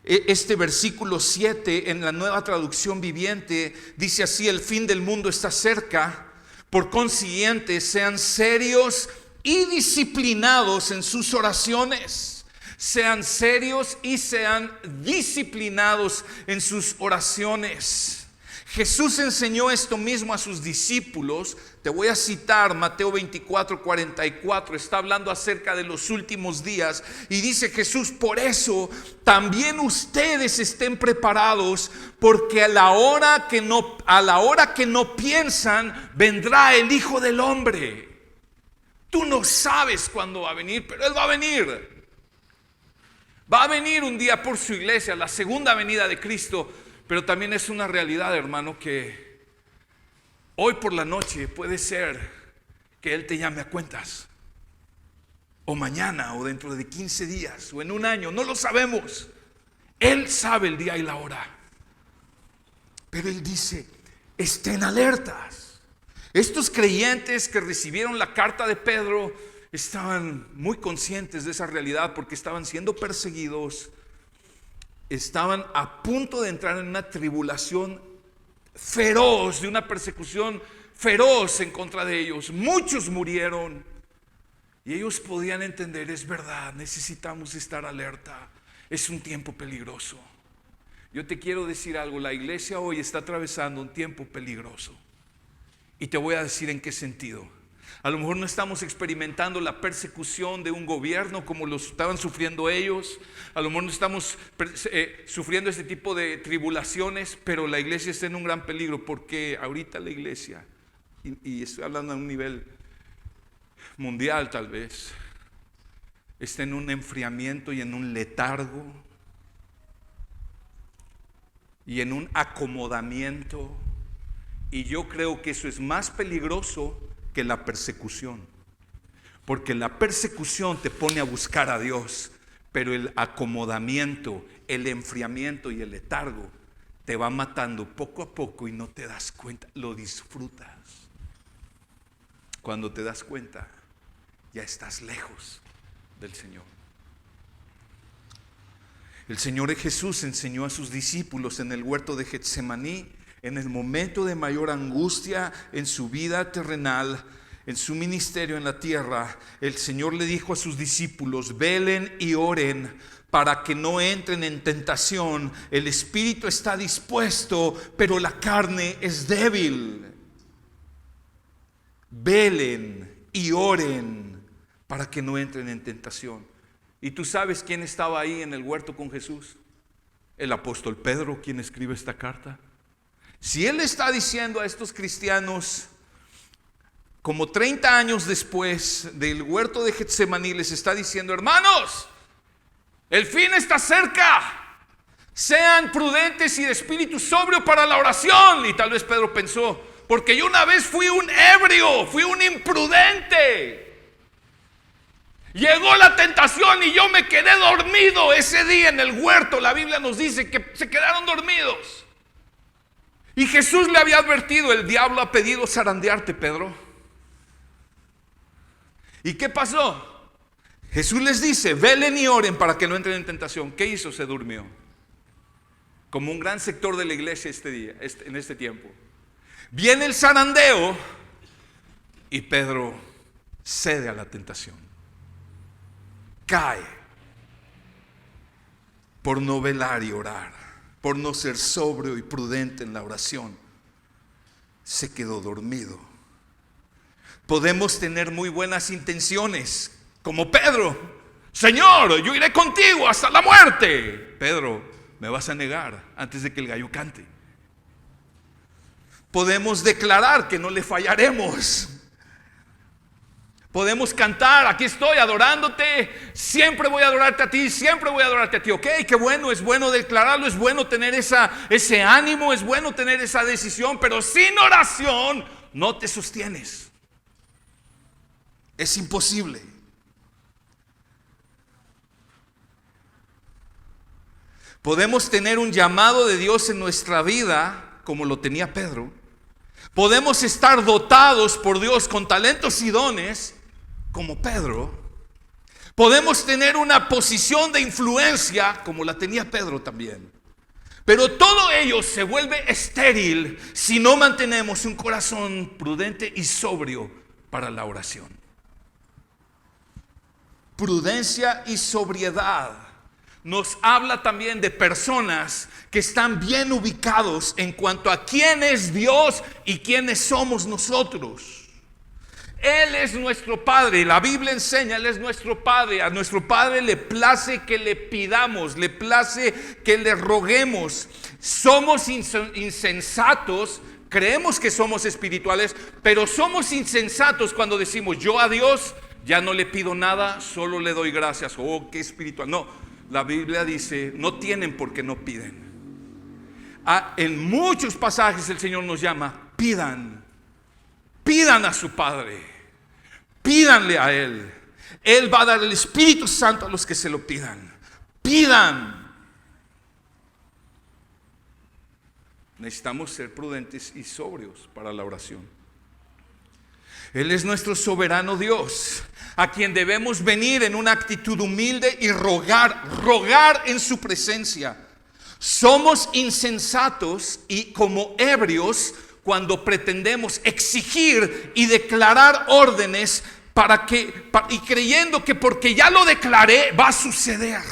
Este versículo 7 en la Nueva Traducción Viviente dice así: el fin del mundo está cerca, por consiguiente sean serios y disciplinados en sus oraciones. Sean serios y sean disciplinados en sus oraciones. Jesús enseñó esto mismo a sus discípulos. Te voy a citar Mateo 24:44. Está hablando acerca de los últimos días y dice Jesús: por eso también ustedes estén preparados, porque a la hora que no piensan vendrá el Hijo del Hombre. Tú no sabes cuándo va a venir, pero Él va a venir. Va a venir un día por su iglesia, la segunda venida de Cristo. Pero también es una realidad, hermano, que hoy por la noche puede ser que Él te llame a cuentas, o mañana, o dentro de 15 días, o en un año. No lo sabemos. Él sabe el día y la hora. Pero Él dice: estén alertas. Estos creyentes que recibieron la carta de Pedro estaban muy conscientes de esa realidad, porque estaban siendo perseguidos, estaban a punto de entrar en una tribulación feroz, de una persecución feroz en contra de ellos. Muchos murieron. Y ellos podían entender, es verdad, necesitamos estar alerta. Es un tiempo peligroso. Yo te quiero decir algo, la iglesia hoy está atravesando un tiempo peligroso. Y te voy a decir en qué sentido. A lo mejor no estamos experimentando la persecución de un gobierno como lo estaban sufriendo ellos. A lo mejor no estamos sufriendo este tipo de tribulaciones, pero la iglesia está en un gran peligro porque ahorita la iglesia, y estoy hablando a un nivel mundial tal vez, está en un enfriamiento y en un letargo y en un acomodamiento. Y yo creo que eso es más peligroso que la persecución, porque la persecución te pone a buscar a Dios, pero el acomodamiento, el enfriamiento y el letargo te va matando poco a poco y no te das cuenta, lo disfrutas. Cuando te das cuenta, ya estás lejos del Señor. El Señor Jesús enseñó a sus discípulos en el huerto de Getsemaní, en el momento de mayor angustia en su vida terrenal, en su ministerio en la tierra. El Señor le dijo a sus discípulos: velen y oren para que no entren en tentación. El espíritu está dispuesto, pero la carne es débil. Velen y oren para que no entren en tentación. ¿Y tú sabes quién estaba ahí en el huerto con Jesús? El apóstol Pedro, quien escribe esta carta. Si él está diciendo a estos cristianos, como 30 años después del huerto de Getsemaní, les está diciendo: hermanos, el fin está cerca, sean prudentes y de espíritu sobrio para la oración. Y tal vez Pedro pensó: porque yo una vez fui un ebrio, fui un imprudente. Llegó la tentación y yo me quedé dormido ese día en el huerto. La Biblia nos dice que se quedaron dormidos. Y Jesús le había advertido: el diablo ha pedido zarandearte, Pedro. ¿Y qué pasó? Jesús les dice: velen y oren para que no entren en tentación. ¿Qué hizo? Se durmió. Como un gran sector de la iglesia en este tiempo. Viene el zarandeo y Pedro cede a la tentación. Cae por no velar y orar, por no ser sobrio y prudente en la oración. Se quedó dormido. Podemos tener muy buenas intenciones, como Pedro: Señor, yo iré contigo hasta la muerte. Pedro, me vas a negar antes de que el gallo cante. Podemos declarar que no le fallaremos. Podemos cantar: aquí estoy adorándote, siempre voy a adorarte a ti, siempre voy a adorarte a ti. Ok, qué bueno, es bueno declararlo, es bueno tener ese ánimo, es bueno tener esa decisión, pero sin oración no te sostienes. Es imposible. Podemos tener un llamado de Dios en nuestra vida, como lo tenía Pedro. Podemos estar dotados por Dios con talentos y dones, como Pedro. Podemos tener una posición de influencia, como la tenía Pedro también. Pero todo ello se vuelve estéril si no mantenemos un corazón prudente y sobrio para la oración. Prudencia y sobriedad nos habla también de personas que están bien ubicados en cuanto a quién es Dios y quiénes somos nosotros. Él es nuestro Padre, la Biblia enseña, Él es nuestro Padre. A nuestro Padre le place que le pidamos, le place que le roguemos. Somos insensatos, creemos que somos espirituales, pero somos insensatos cuando decimos: yo a Dios ya no le pido nada, solo le doy gracias. Oh, qué espiritual. No, la Biblia dice: no tienen porque no piden. En muchos pasajes el Señor nos llama: pidan a su Padre. Pídanle a Él. Él va a dar el Espíritu Santo a los que se lo pidan. Pidan. Necesitamos ser prudentes y sobrios para la oración. Él es nuestro soberano Dios, a quien debemos venir en una actitud humilde y rogar en su presencia. Somos insensatos y como ebrios cuando pretendemos exigir y declarar órdenes y creyendo que porque ya lo declaré va a suceder.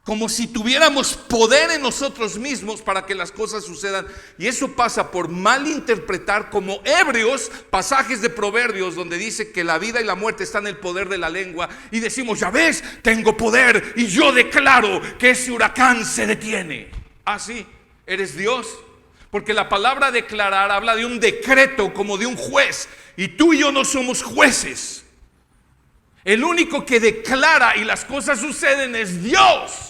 Como si tuviéramos poder en nosotros mismos para que las cosas sucedan. Y eso pasa por malinterpretar como ebrios pasajes de Proverbios donde dice que la vida y la muerte están en el poder de la lengua. Y decimos, ya ves, tengo poder y yo declaro que ese huracán se detiene. Ah, sí, eres Dios. Porque la palabra declarar habla de un decreto como de un juez. Y tú y yo no somos jueces. El único que declara y las cosas suceden es Dios.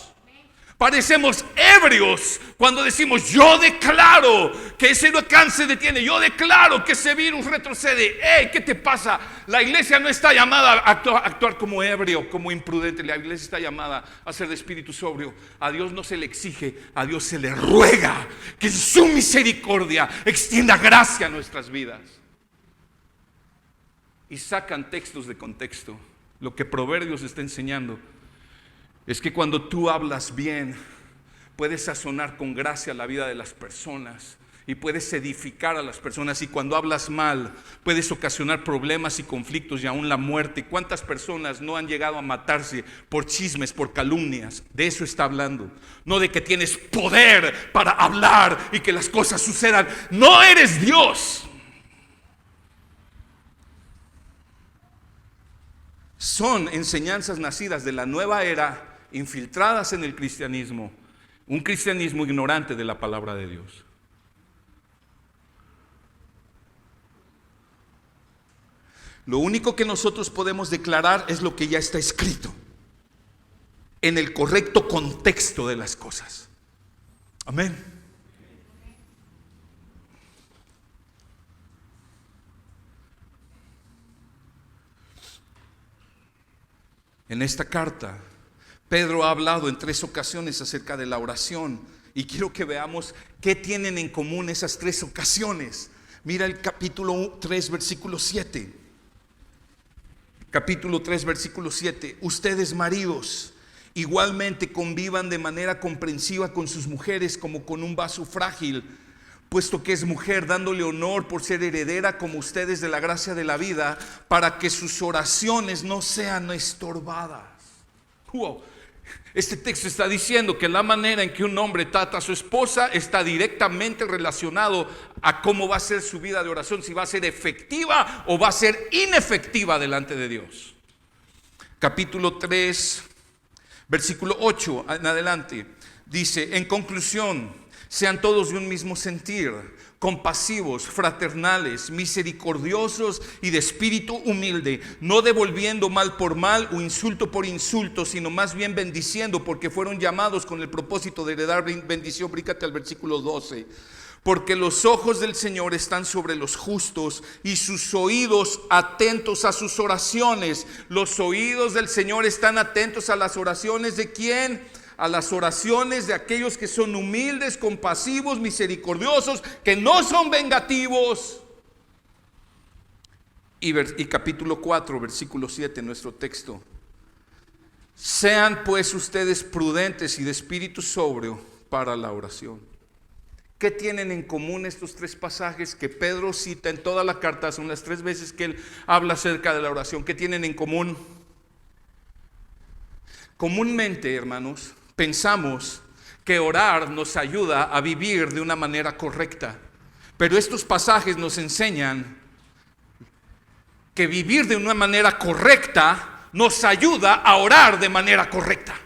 Parecemos ebrios cuando decimos, yo declaro que ese huracán se detiene, yo declaro que ese virus retrocede. ¡Ey! ¿Qué te pasa? La iglesia no está llamada a actuar como ebrio, como imprudente. La iglesia está llamada a ser de espíritu sobrio. A Dios no se le exige, a Dios se le ruega que en su misericordia extienda gracia a nuestras vidas. Y sacan textos de contexto. Lo que Proverbios está enseñando es que cuando tú hablas bien, puedes sazonar con gracia la vida de las personas y puedes edificar a las personas. Y cuando hablas mal, puedes ocasionar problemas y conflictos y aún la muerte. ¿Cuántas personas no han llegado a matarse por chismes, por calumnias? De eso está hablando. No de que tienes poder para hablar y que las cosas sucedan. No eres Dios. Son enseñanzas nacidas de la nueva era, infiltradas en el cristianismo, un cristianismo ignorante de la palabra de Dios. Lo único que nosotros podemos declarar es lo que ya está escrito, en el correcto contexto de las cosas. Amén. En esta carta, Pedro ha hablado en 3 ocasiones acerca de la oración y quiero que veamos qué tienen en común esas 3 ocasiones. Mira el capítulo 3, versículo 7. Capítulo 3, versículo 7. Ustedes, maridos, igualmente convivan de manera comprensiva con sus mujeres como con un vaso frágil, puesto que es mujer, dándole honor por ser heredera como ustedes de la gracia de la vida, para que sus oraciones no sean estorbadas. Wow. Este texto está diciendo que la manera en que un hombre trata a su esposa está directamente relacionado a cómo va a ser su vida de oración, si va a ser efectiva o va a ser inefectiva delante de Dios. Capítulo 3, versículo 8 en adelante, dice: en conclusión, sean todos de un mismo sentir, compasivos, fraternales, misericordiosos y de espíritu humilde, no devolviendo mal por mal o insulto por insulto, sino más bien bendiciendo, porque fueron llamados con el propósito de heredar bendición. Brícate al versículo 12. Porque los ojos del Señor están sobre los justos y sus oídos atentos a sus oraciones. Los oídos del Señor están atentos a las oraciones ¿de quién? A las oraciones de aquellos que son humildes, compasivos, misericordiosos, que no son vengativos. Y capítulo 4, versículo 7, nuestro texto. Sean pues ustedes prudentes y de espíritu sobrio para la oración. ¿Qué tienen en común estos 3 pasajes que Pedro cita en toda la carta? Son las 3 veces que él habla acerca de la oración. ¿Qué tienen en común? Comúnmente, hermanos, pensamos que orar nos ayuda a vivir de una manera correcta. Pero estos pasajes nos enseñan que vivir de una manera correcta nos ayuda a orar de manera correcta.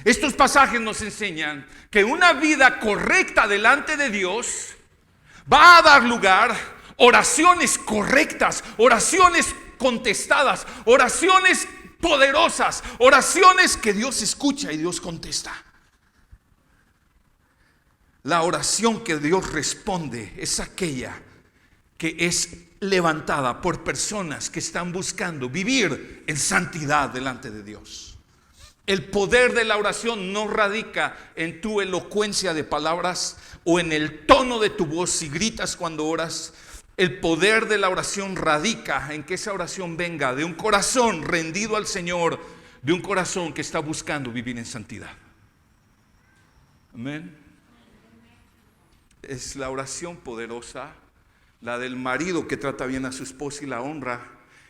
Estos pasajes nos enseñan que una vida correcta delante de Dios va a dar lugar a oraciones correctas, oraciones contestadas, oraciones poderosas, oraciones que Dios escucha y Dios contesta. La oración que Dios responde es aquella que es levantada por personas que están buscando vivir en santidad delante de Dios. El poder de la oración no radica en tu elocuencia de palabras o en el tono de tu voz si gritas cuando oras. El poder de la oración radica en que esa oración venga de un corazón rendido al Señor, de un corazón que está buscando vivir en santidad. Amén. es la oración poderosa, la del marido que trata bien a su esposa y la honra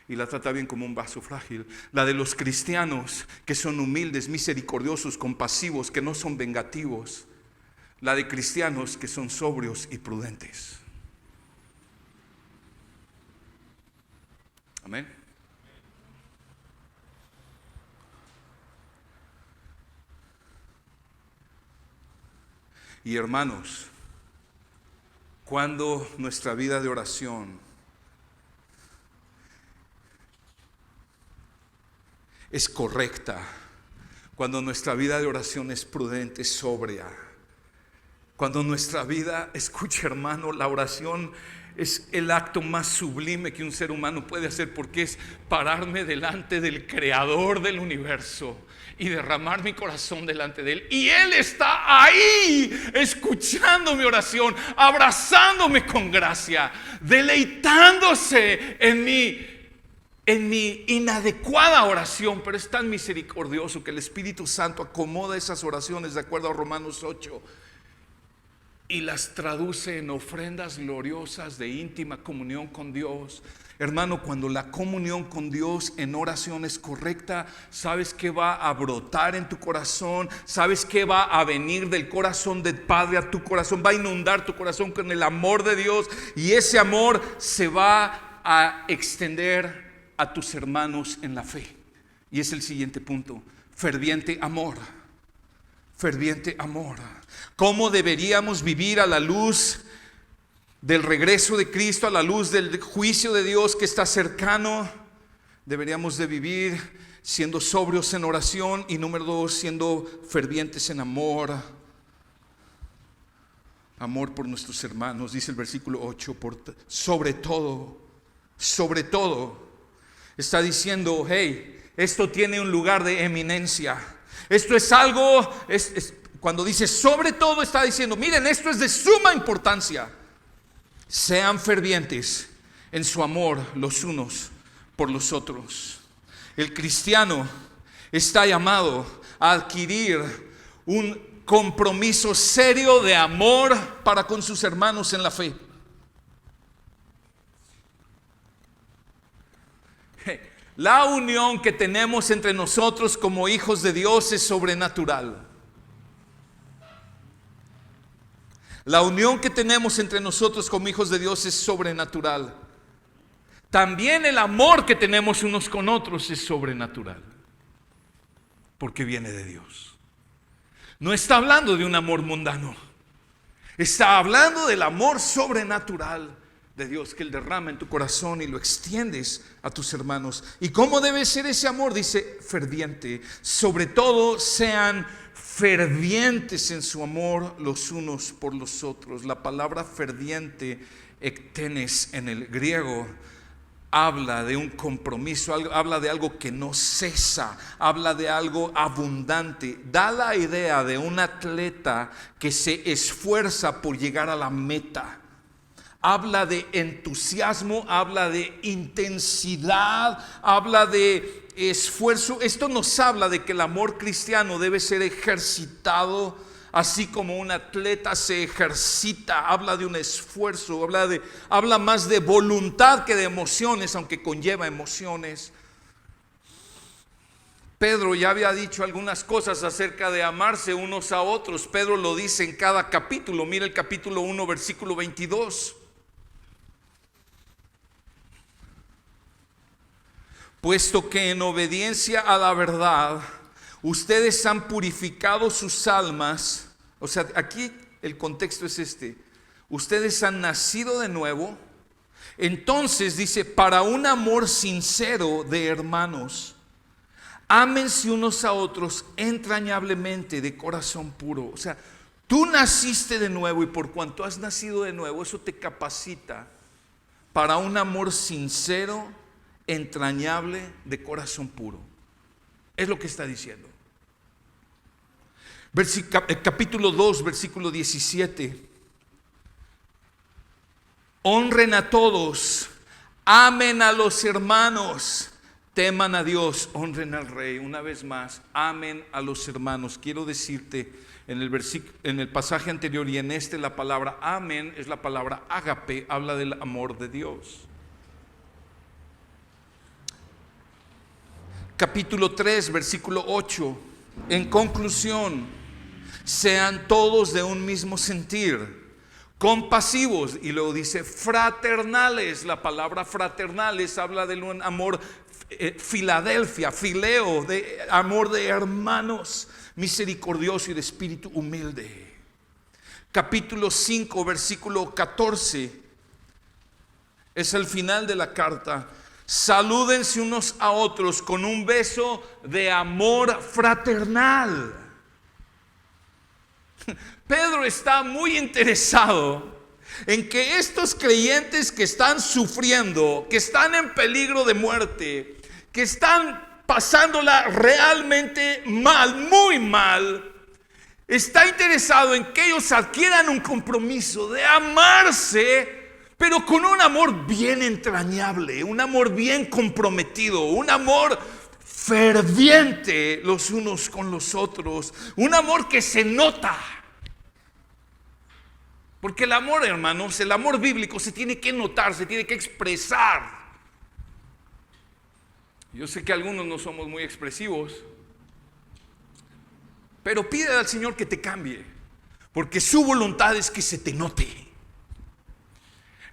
y la trata bien como un vaso frágil, la de los cristianos que son humildes, misericordiosos, compasivos, que no son vengativos, la de cristianos que son sobrios y prudentes. Amén. Y hermanos, cuando nuestra vida de oración es correcta, cuando nuestra vida de oración es prudente, sobria, cuando nuestra vida, escucha hermano, la oración es el acto más sublime que un ser humano puede hacer, porque es pararme delante del creador del universo y derramar mi corazón delante de Él. Y Él está ahí escuchando mi oración, abrazándome con gracia, deleitándose en mi inadecuada oración, pero es tan misericordioso que el Espíritu Santo acomoda esas oraciones de acuerdo a Romanos 8 y las traduce en ofrendas gloriosas de íntima comunión con Dios. Hermano, cuando la comunión con Dios en oración es correcta, ¿sabes qué va a brotar en tu corazón? ¿Sabes qué va a venir del corazón del Padre a tu corazón? Va a inundar tu corazón con el amor de Dios, y ese amor se va a extender a tus hermanos en la fe. Y es el siguiente punto: ferviente amor. Ferviente amor. ¿Cómo deberíamos vivir a la luz del regreso de Cristo, a la luz del juicio de Dios que está cercano? Deberíamos de vivir siendo sobrios en oración, y número 2, siendo fervientes en amor. Amor por nuestros hermanos, dice el versículo 8, sobre todo, está diciendo, hey, esto tiene un lugar de eminencia. Esto es algo, cuando dice sobre todo, está diciendo, miren, esto es de suma importancia. Sean fervientes en su amor los unos por los otros. El cristiano está llamado a adquirir un compromiso serio de amor para con sus hermanos en la fe. La unión que tenemos entre nosotros como hijos de Dios es sobrenatural. La unión que tenemos entre nosotros como hijos de Dios es sobrenatural. También el amor que tenemos unos con otros es sobrenatural, porque viene de Dios. No está hablando de un amor mundano, está hablando del amor sobrenatural de Dios que Él derrama en tu corazón y lo extiendes a tus hermanos. ¿Y cómo debe ser ese amor? Dice ferviente. Sobre todo sean fervientes en su amor los unos por los otros. La palabra ferviente, ektenes, en el griego habla de un compromiso, habla de algo que no cesa, habla de algo abundante. Da la idea de un atleta que se esfuerza por llegar a la meta. Habla de entusiasmo, habla de intensidad, habla de esfuerzo. Esto nos habla de que el amor cristiano debe ser ejercitado, así como un atleta se ejercita. Habla de un esfuerzo, habla más de voluntad que de emociones, aunque conlleva emociones. Pedro ya había dicho algunas cosas acerca de amarse unos a otros. Pedro lo dice en cada capítulo. Mira el capítulo 1, versículo 22. Puesto que en obediencia a la verdad ustedes han purificado sus almas. O sea, aquí el contexto es este: ustedes han nacido de nuevo. Entonces dice, para un amor sincero de hermanos, ámense unos a otros entrañablemente, de corazón puro. O sea, tú naciste de nuevo, y por cuanto has nacido de nuevo, eso te capacita para un amor sincero, entrañable, de corazón puro. Es lo que está diciendo. Capítulo 2, versículo 17. Honren a todos, amen a los hermanos, Teman a Dios, honren al Rey. Una vez más, amen a los hermanos. Quiero decirte en el pasaje anterior y en este, la palabra amén es la palabra ágape, habla del amor de Dios. Capítulo 3, versículo 8. En conclusión, sean todos de un mismo sentir, compasivos, y luego dice fraternales. La palabra fraternales habla de un amor Filadelfia, fileo, de amor de hermanos, misericordioso y de espíritu humilde. Capítulo 5, versículo 14, es el final de la carta. Salúdense unos a otros con un beso de amor fraternal. Pedro está muy interesado en que estos creyentes que están sufriendo, que están en peligro de muerte, que están pasándola realmente mal, muy mal, está interesado en que ellos adquieran un compromiso de amarse, pero con un amor bien entrañable, un amor bien comprometido, un amor ferviente los unos con los otros, un amor que se nota. Porque el amor, hermanos, el amor bíblico se tiene que notar, se tiene que expresar. Yo sé que algunos no somos muy expresivos, pero pide al Señor que te cambie, porque su voluntad es que se te note,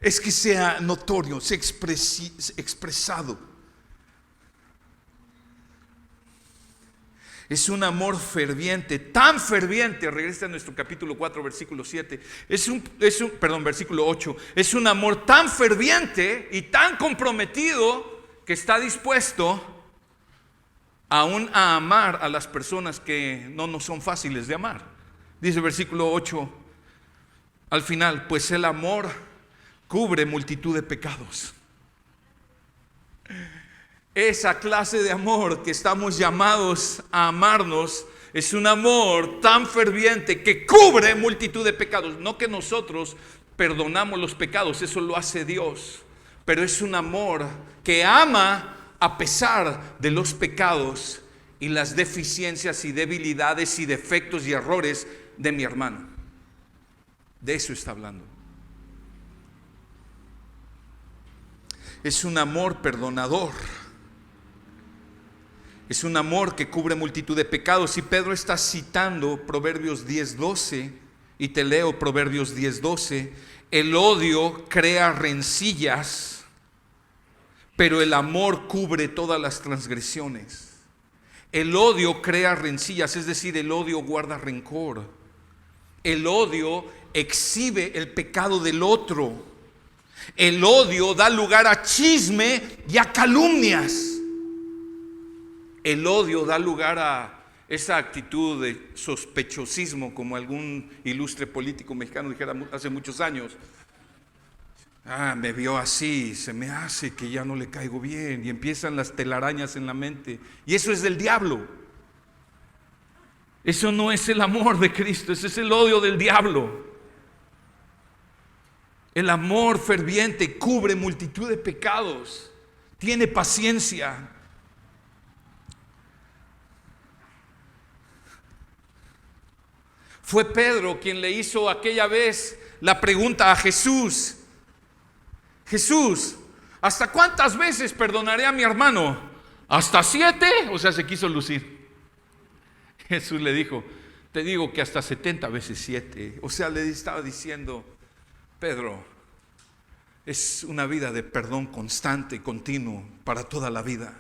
es que sea notorio, sea expresado. Es un amor ferviente, tan ferviente. Regresa a nuestro capítulo 4, versículo 7. Versículo 8. Es un amor tan ferviente y tan comprometido que está dispuesto aún a amar a las personas que no nos son fáciles de amar. Dice el versículo 8 al final: pues el amor cubre multitud de pecados. Esa clase de amor que estamos llamados a amarnos es un amor tan ferviente que cubre multitud de pecados. No que nosotros perdonamos los pecados, eso lo hace Dios, pero es un amor que ama a pesar de los pecados y las deficiencias y debilidades y defectos y errores de mi hermano. De eso está hablando. Es un amor perdonador. Es un amor que cubre multitud de pecados. Y Pedro está citando Proverbios 10:12, y te leo Proverbios 10:12. El odio crea rencillas, pero el amor cubre todas las transgresiones. El odio crea rencillas, es decir, el odio guarda rencor. El odio exhibe el pecado del otro. El odio da lugar a chisme y a calumnias. El odio da lugar a esa actitud de sospechosismo, como algún ilustre político mexicano dijera hace muchos años. Me vio así, se me hace que ya no le caigo bien, y empiezan las telarañas en la mente. Y eso es del diablo. Eso no es el amor de Cristo, ese es el odio del diablo. El amor ferviente cubre multitud de pecados, tiene paciencia. Fue Pedro quien le hizo aquella vez la pregunta a Jesús: Jesús, ¿hasta cuántas veces perdonaré a mi hermano? ¿Hasta 7? O sea, se quiso lucir. Jesús le dijo: te digo que hasta 70 veces 7. O sea, le estaba diciendo: Pedro, es una vida de perdón constante, continuo, para toda la vida.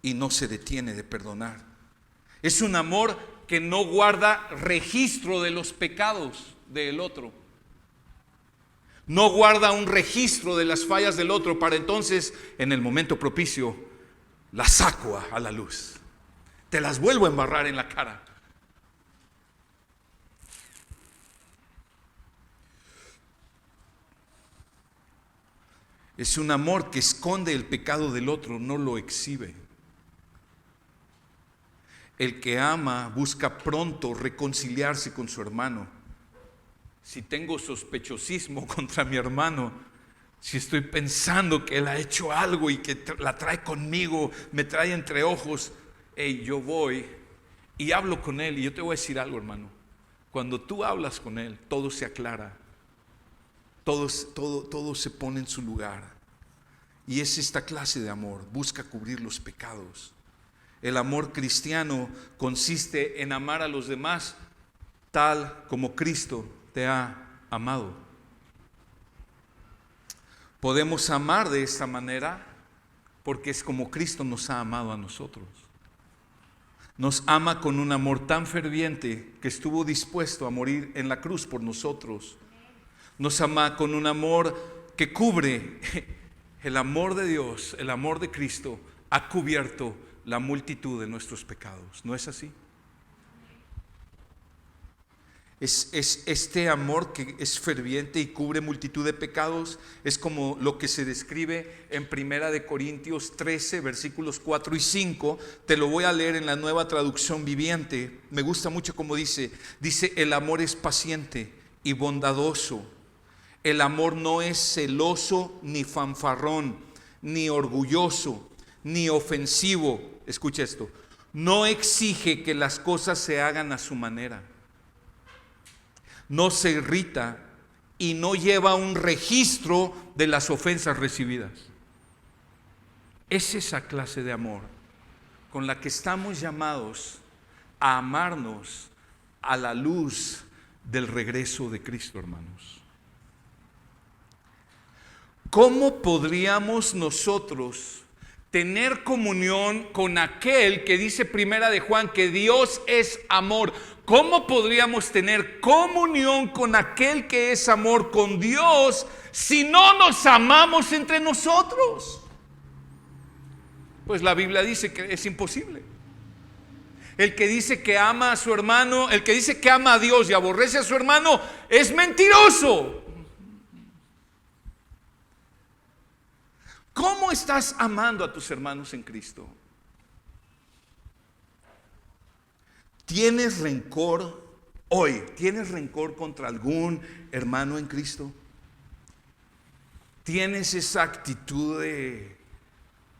Y no se detiene de perdonar. Es un amor que no guarda registro de los pecados del otro. No guarda un registro de las fallas del otro para entonces, en el momento propicio, las saco a la luz. Te las vuelvo a embarrar en la cara. Es un amor que esconde el pecado del otro, no lo exhibe. El que ama busca pronto reconciliarse con su hermano. Si tengo sospechosismo contra mi hermano, si estoy pensando que Él ha hecho algo y que la trae conmigo, me trae entre ojos, hey, yo voy y hablo con Él. Y yo te voy a decir algo, hermano. Cuando tú hablas con Él, todo se aclara, todo se pone en su lugar. Y es esta clase de amor, busca cubrir los pecados. El amor cristiano consiste en amar a los demás tal como Cristo te ha amado. Podemos amar de esta manera porque es como Cristo nos ha amado a nosotros. Nos ama con un amor tan ferviente que estuvo dispuesto a morir en la cruz por nosotros. Nos ama con un amor que cubre. El amor de Dios, el amor de Cristo ha cubierto la multitud de nuestros pecados. ¿No es así? Es este amor que es ferviente y cubre multitud de pecados. Es como lo que se describe en 1 Corintios 13, versículos 4 y 5. Te lo voy a leer en la Nueva Traducción Viviente. Me gusta mucho como dice, el amor es paciente y bondadoso. El amor no es celoso, ni fanfarrón, ni orgulloso, ni ofensivo. Escucha esto. No exige que las cosas se hagan a su manera. No se irrita y no lleva un registro de las ofensas recibidas. Es esa clase de amor con la que estamos llamados a amarnos a la luz del regreso de Cristo, hermanos. ¿Cómo podríamos nosotros tener comunión con aquel que dice Primera de Juan que Dios es amor? ¿Cómo podríamos tener comunión con aquel que es amor, con Dios, si no nos amamos entre nosotros? Pues la Biblia dice que es imposible. El que dice que ama a su hermano, el que dice que ama a Dios y aborrece a su hermano, es mentiroso. ¿Cómo estás amando a tus hermanos en Cristo? ¿Tienes rencor hoy? ¿Tienes rencor contra algún hermano en Cristo? ¿Tienes esa actitud de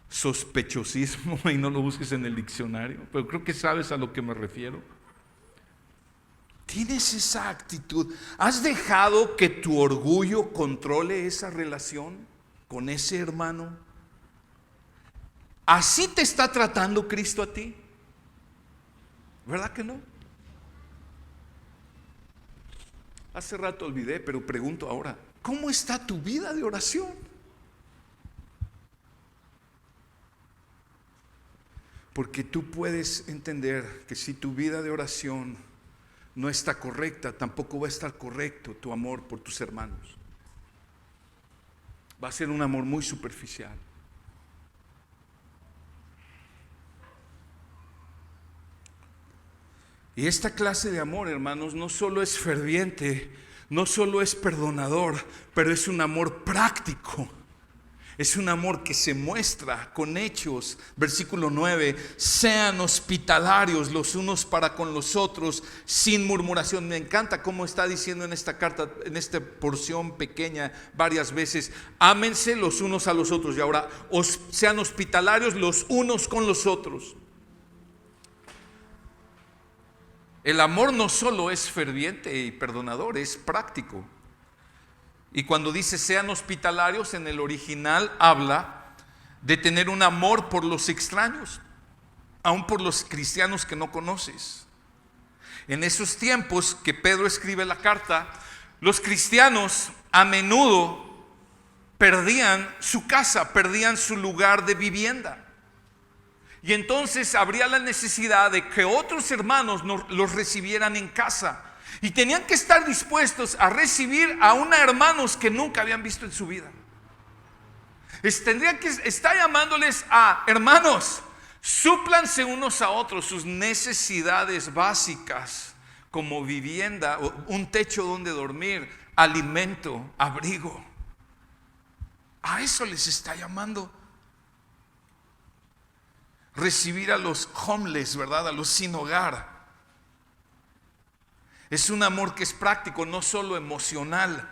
sospechosismo? Y no lo busques en el diccionario, pero creo que sabes a lo que me refiero. ¿Tienes esa actitud? ¿Has dejado que tu orgullo controle esa relación con ese hermano? ¿Así te está tratando Cristo a ti? ¿Verdad que no? Hace rato olvidé, pero pregunto ahora, ¿cómo está tu vida de oración? Porque tú puedes entender que si tu vida de oración no está correcta, tampoco va a estar correcto tu amor por tus hermanos. Va a ser un amor muy superficial. Y esta clase de amor, hermanos, no solo es ferviente, no solo es perdonador, pero es un amor práctico. Es un amor que se muestra con hechos. Versículo 9, sean hospitalarios los unos para con los otros, sin murmuración. Me encanta cómo está diciendo en esta carta, en esta porción pequeña, varias veces, ámense los unos a los otros. Y ahora, sean hospitalarios los unos con los otros. El amor no solo es ferviente y perdonador, es práctico. Y cuando dice sean hospitalarios, en el original habla de tener un amor por los extraños, aun por los cristianos que no conoces. En esos tiempos que Pedro escribe la carta, los cristianos a menudo perdían su casa, perdían su lugar de vivienda. Y entonces habría la necesidad de que otros hermanos los recibieran en casa. Y tenían que estar dispuestos a recibir a unos hermanos que nunca habían visto en su vida. Tendrían que estar llamándoles a hermanos, súplanse unos a otros sus necesidades básicas, como vivienda, un techo donde dormir, alimento, abrigo. A eso les está llamando. Recibir a los homeless, ¿verdad? A los sin hogar. Es un amor que es práctico, no solo emocional.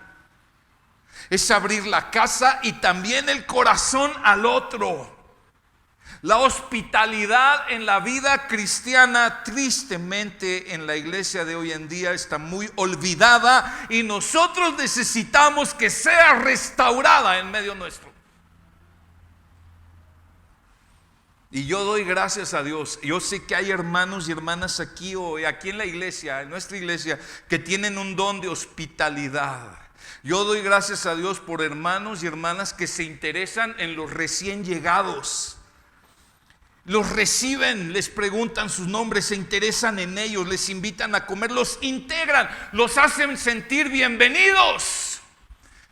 Es abrir la casa y también el corazón al otro. La hospitalidad en la vida cristiana, tristemente en la iglesia de hoy en día, está muy olvidada y nosotros necesitamos que sea restaurada en medio nuestro. Y yo doy gracias a Dios. Yo sé que hay hermanos y hermanas aquí hoy, aquí en la iglesia, en nuestra iglesia, que tienen un don de hospitalidad. Yo doy gracias a Dios por hermanos y hermanas que se interesan en los recién llegados. Los reciben, les preguntan sus nombres, se interesan en ellos, les invitan a comer, los integran, los hacen sentir bienvenidos.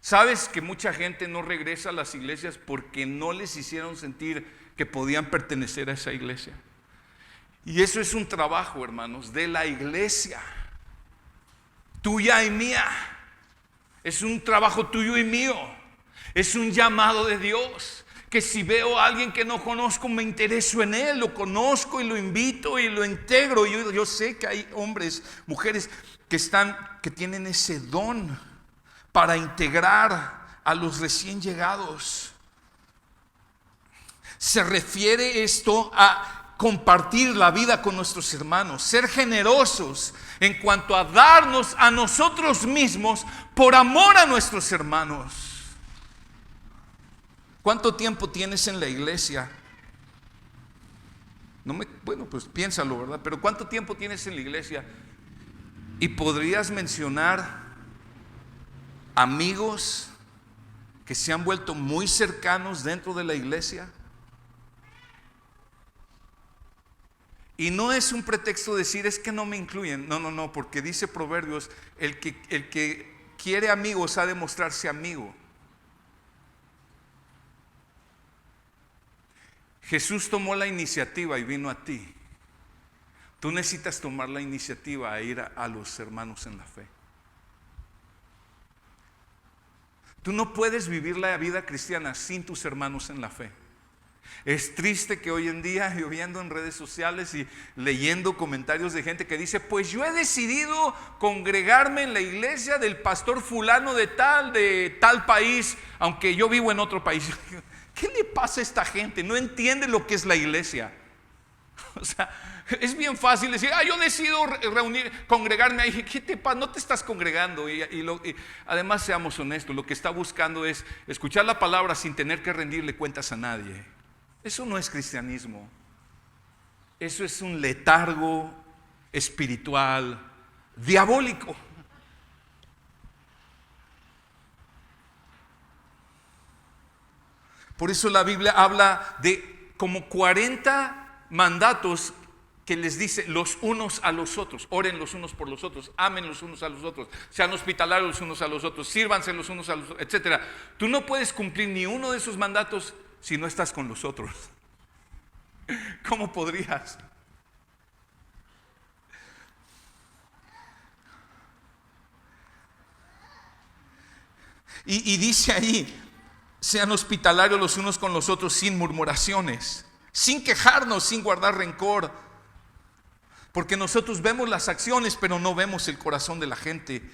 ¿Sabes que mucha gente no regresa a las iglesias porque no les hicieron sentir que podían pertenecer a esa iglesia? Y eso es un trabajo, hermanos, de la iglesia, tuya y mía. Es un trabajo tuyo y mío. Es un llamado de Dios. Que si veo a alguien que no conozco, me intereso en él, lo conozco y lo invito y lo integro. Yo sé que hay hombres, mujeres que tienen ese don para integrar a los recién llegados. Se refiere esto a compartir la vida con nuestros hermanos, ser generosos en cuanto a darnos a nosotros mismos por amor a nuestros hermanos. ¿Cuánto tiempo tienes en la iglesia? Bueno, pues piénsalo, ¿verdad? Pero ¿cuánto tiempo tienes en la iglesia? Y podrías mencionar amigos que se han vuelto muy cercanos dentro de la iglesia. Y no es un pretexto decir es que no me incluyen. No, porque dice Proverbios, el que quiere amigos ha de mostrarse amigo. Jesús tomó la iniciativa y vino a ti. Tú necesitas tomar la iniciativa e ir a los hermanos en la fe. Tú no puedes vivir la vida cristiana sin tus hermanos en la fe. Es triste que hoy en día, yo viendo en redes sociales y leyendo comentarios de gente que dice, pues yo he decidido congregarme en la iglesia del pastor fulano de tal país, aunque yo vivo en otro país. ¿Qué le pasa a esta gente? No entiende lo que es la iglesia. O sea, es bien fácil decir, yo decido congregarme ahí. ¿Qué te pasa? No te estás congregando. Y además, seamos honestos, lo que está buscando es escuchar la palabra sin tener que rendirle cuentas a nadie. Eso no es cristianismo. Eso es un letargo espiritual diabólico. Por eso la Biblia habla de como 40 mandatos que les dice los unos a los otros. Oren los unos por los otros, amen los unos a los otros, sean hospitalarios los unos a los otros, sírvanse los unos a los otros, etc. Tú no puedes cumplir ni uno de esos mandatos si no estás con los otros. ¿Cómo podrías? Y dice ahí, sean hospitalarios los unos con los otros sin murmuraciones, sin quejarnos, sin guardar rencor. Porque nosotros vemos las acciones, pero no vemos el corazón de la gente.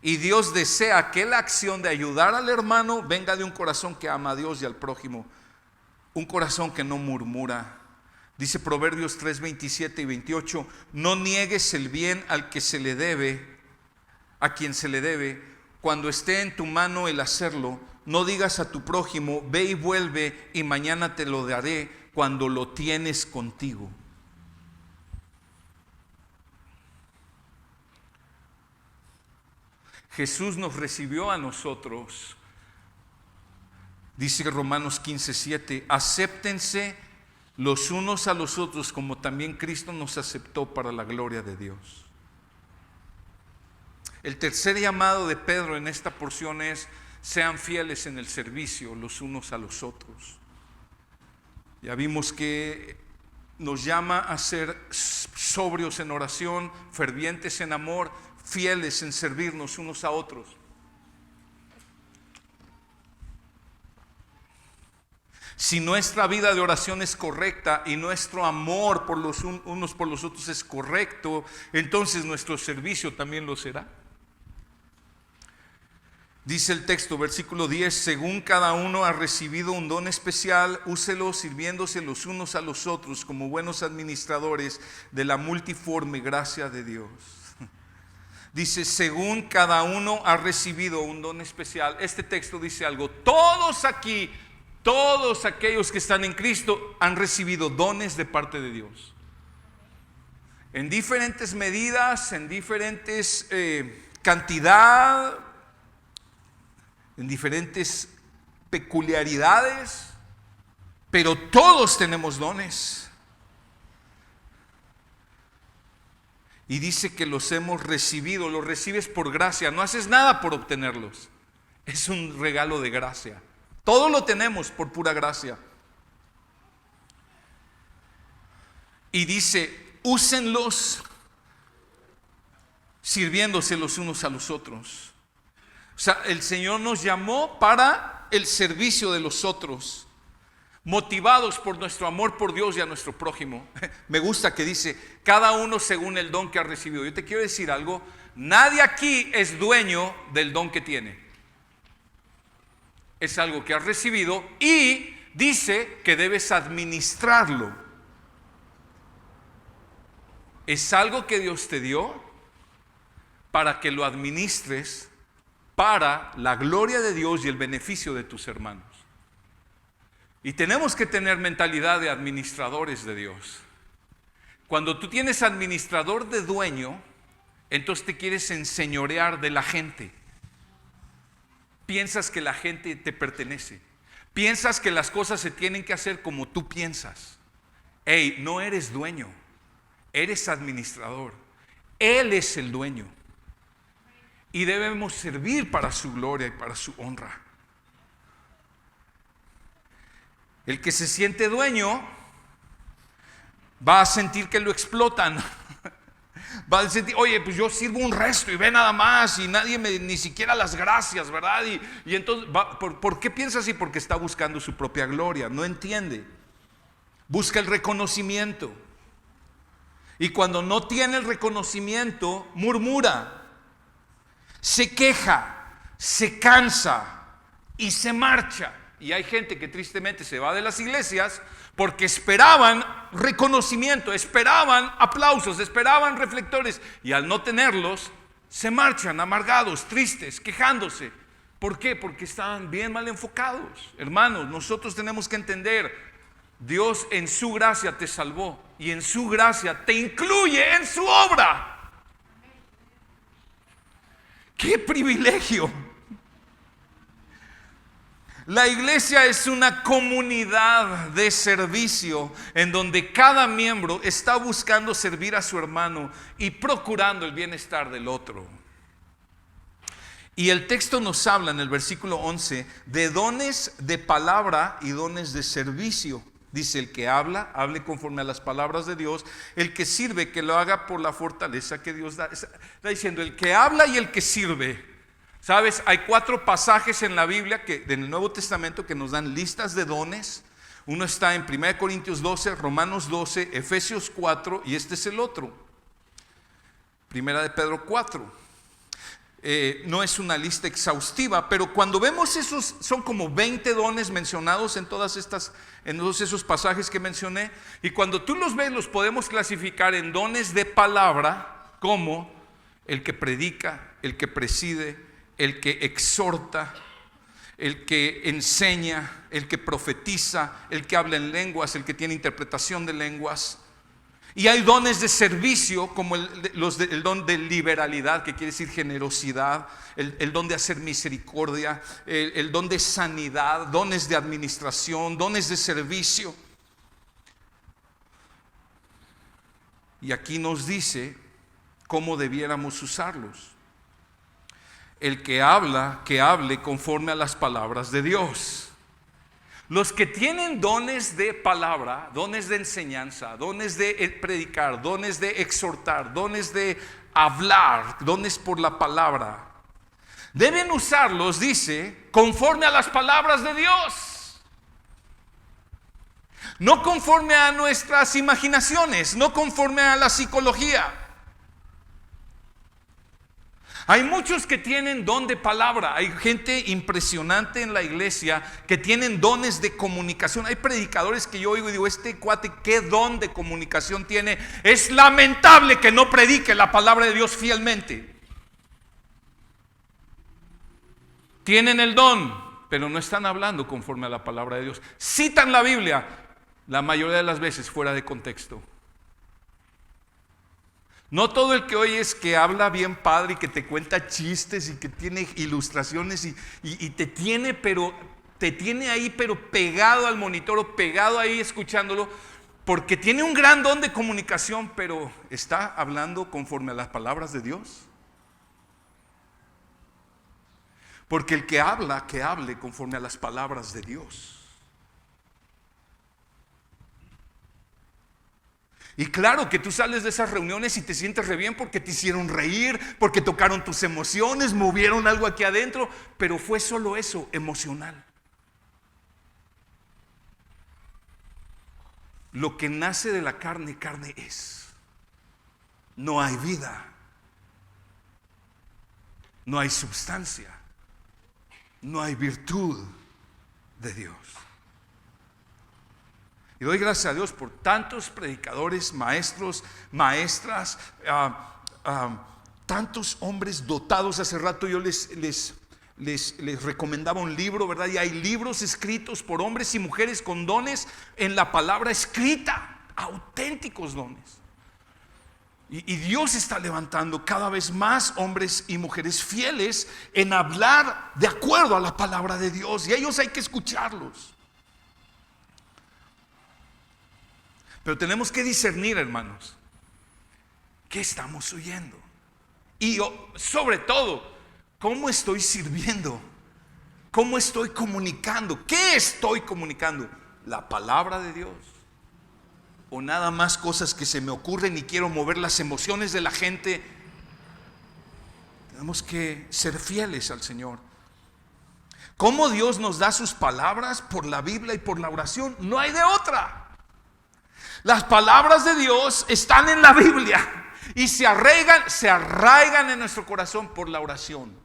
Y Dios desea que la acción de ayudar al hermano venga de un corazón que ama a Dios y al prójimo. Un corazón que no murmura. Dice Proverbios 3, 27 y 28, no niegues el bien al que se le debe, a quien se le debe. Cuando esté en tu mano el hacerlo, no digas a tu prójimo, ve y vuelve y mañana te lo daré, cuando lo tienes contigo. Jesús nos recibió a nosotros. Dice Romanos 15:7, acéptense los unos a los otros como también Cristo nos aceptó para la gloria de Dios. El tercer llamado de Pedro en esta porción es, sean fieles en el servicio los unos a los otros. Ya vimos que nos llama a ser sobrios en oración, fervientes en amor, fieles en servirnos unos a otros. Si nuestra vida de oración es correcta y nuestro amor por los unos por los otros es correcto, entonces nuestro servicio también lo será. Dice el texto, versículo 10, según cada uno ha recibido un don especial, úselo sirviéndose los unos a los otros como buenos administradores de la multiforme gracia de Dios. Dice, según cada uno ha recibido un don especial. Este texto dice algo, todos aquí, todos aquellos que están en Cristo han recibido dones de parte de Dios. En diferentes medidas, en diferentes cantidad, en diferentes peculiaridades, pero todos tenemos dones. Y dice que los hemos recibido, los recibes por gracia, no haces nada por obtenerlos, es un regalo de gracia. Todo lo tenemos por pura gracia. Y dice, úsenlos sirviéndose los unos a los otros. O sea, el Señor nos llamó para el servicio de los otros, motivados por nuestro amor por Dios y a nuestro prójimo. Me gusta que dice, cada uno según el don que ha recibido. Yo te quiero decir algo, nadie aquí es dueño del don que tiene. Es algo que has recibido y dice que debes administrarlo. Es algo que Dios te dio para que lo administres para la gloria de Dios y el beneficio de tus hermanos. Y tenemos que tener mentalidad de administradores de Dios. Cuando tú tienes administrador de dueño, entonces te quieres enseñorear de la gente. Piensas que la gente te pertenece. Piensas que las cosas se tienen que hacer como tú piensas. Hey, no eres dueño, eres administrador. Él es el dueño. Y debemos servir para su gloria y para su honra. El que se siente dueño va a sentir que lo explotan. Va a sentir, oye, pues yo sirvo un resto y ve nada más y nadie me, ni siquiera las gracias, ¿verdad? Y entonces, ¿por qué piensa así? Porque está buscando su propia gloria, no entiende. Busca el reconocimiento. Y cuando no tiene el reconocimiento, murmura. Se queja, se cansa y se marcha. Y hay gente que tristemente se va de las iglesias porque esperaban reconocimiento, esperaban aplausos, esperaban reflectores. Y al no tenerlos, se marchan amargados, tristes, quejándose. ¿Por qué? Porque estaban bien mal enfocados. Hermanos, nosotros tenemos que entender, Dios en su gracia te salvó y en su gracia te incluye en su obra. ¡Qué privilegio! La iglesia es una comunidad de servicio en donde cada miembro está buscando servir a su hermano y procurando el bienestar del otro. Y el texto nos habla en el versículo 11 de dones de palabra y dones de servicio. Dice, el que habla, hable conforme a las palabras de Dios. El que sirve, que lo haga por la fortaleza que Dios da. Está diciendo, el que habla y el que sirve. ¿Sabes? Hay 4 pasajes en la Biblia, en el Nuevo Testamento, que nos dan listas de dones. Uno está en 1 Corintios 12, Romanos 12, Efesios 4, y este es el otro. 1 de Pedro 4. No es una lista exhaustiva, pero cuando vemos esos, son como 20 dones mencionados en todos esos pasajes que mencioné, y cuando tú los ves, los podemos clasificar en dones de palabra, como el que predica, el que preside, el que exhorta, el que enseña, el que profetiza, el que habla en lenguas, el que tiene interpretación de lenguas. Y hay dones de servicio, como el don de liberalidad, que quiere decir generosidad, el don de hacer misericordia, el don de sanidad, dones de administración, dones de servicio. Y aquí nos dice cómo debiéramos usarlos. El que habla, que hable conforme a las palabras de Dios. Los que tienen dones de palabra, dones de enseñanza, dones de predicar, dones de exhortar, dones de hablar, dones por la palabra, deben usarlos, dice, conforme a las palabras de Dios. No conforme a nuestras imaginaciones, no conforme a la psicología. Hay muchos que tienen don de palabra. Hay gente impresionante en la iglesia que tienen dones de comunicación. Hay predicadores que yo oigo y digo, este cuate, ¿qué don de comunicación tiene? Es lamentable que no predique la palabra de Dios fielmente. Tienen el don, pero no están hablando conforme a la palabra de Dios. Citan la Biblia, la mayoría de las veces fuera de contexto. No todo el que oye es que habla bien padre y que te cuenta chistes y que tiene ilustraciones y te tiene, pero te tiene ahí, pero pegado al monitor o pegado ahí escuchándolo, porque tiene un gran don de comunicación, pero está hablando conforme a las palabras de Dios. Porque el que habla, que hable conforme a las palabras de Dios. Y claro que tú sales de esas reuniones y te sientes re bien porque te hicieron reír, porque tocaron tus emociones, movieron algo aquí adentro, pero fue solo eso, emocional. Lo que nace de la carne, carne es. No hay vida, no hay substancia, no hay virtud de Dios. Y doy gracias a Dios por tantos predicadores, maestros, maestras, tantos hombres dotados. Hace rato yo les recomendaba un libro, ¿verdad? Y hay libros escritos por hombres y mujeres con dones en la palabra escrita, auténticos dones. Y Dios está levantando cada vez más hombres y mujeres fieles en hablar de acuerdo a la palabra de Dios. Y a ellos hay que escucharlos. Pero tenemos que discernir, hermanos, ¿qué estamos oyendo? Y sobre todo, ¿cómo estoy sirviendo? ¿Cómo estoy comunicando? ¿Qué estoy comunicando? ¿La palabra de Dios? ¿O nada más cosas que se me ocurren y quiero mover las emociones de la gente? Tenemos que ser fieles al Señor. ¿Cómo Dios nos da sus palabras? Por la Biblia y por la oración. No hay de otra. Las palabras de Dios están en la Biblia y se arraigan en nuestro corazón por la oración.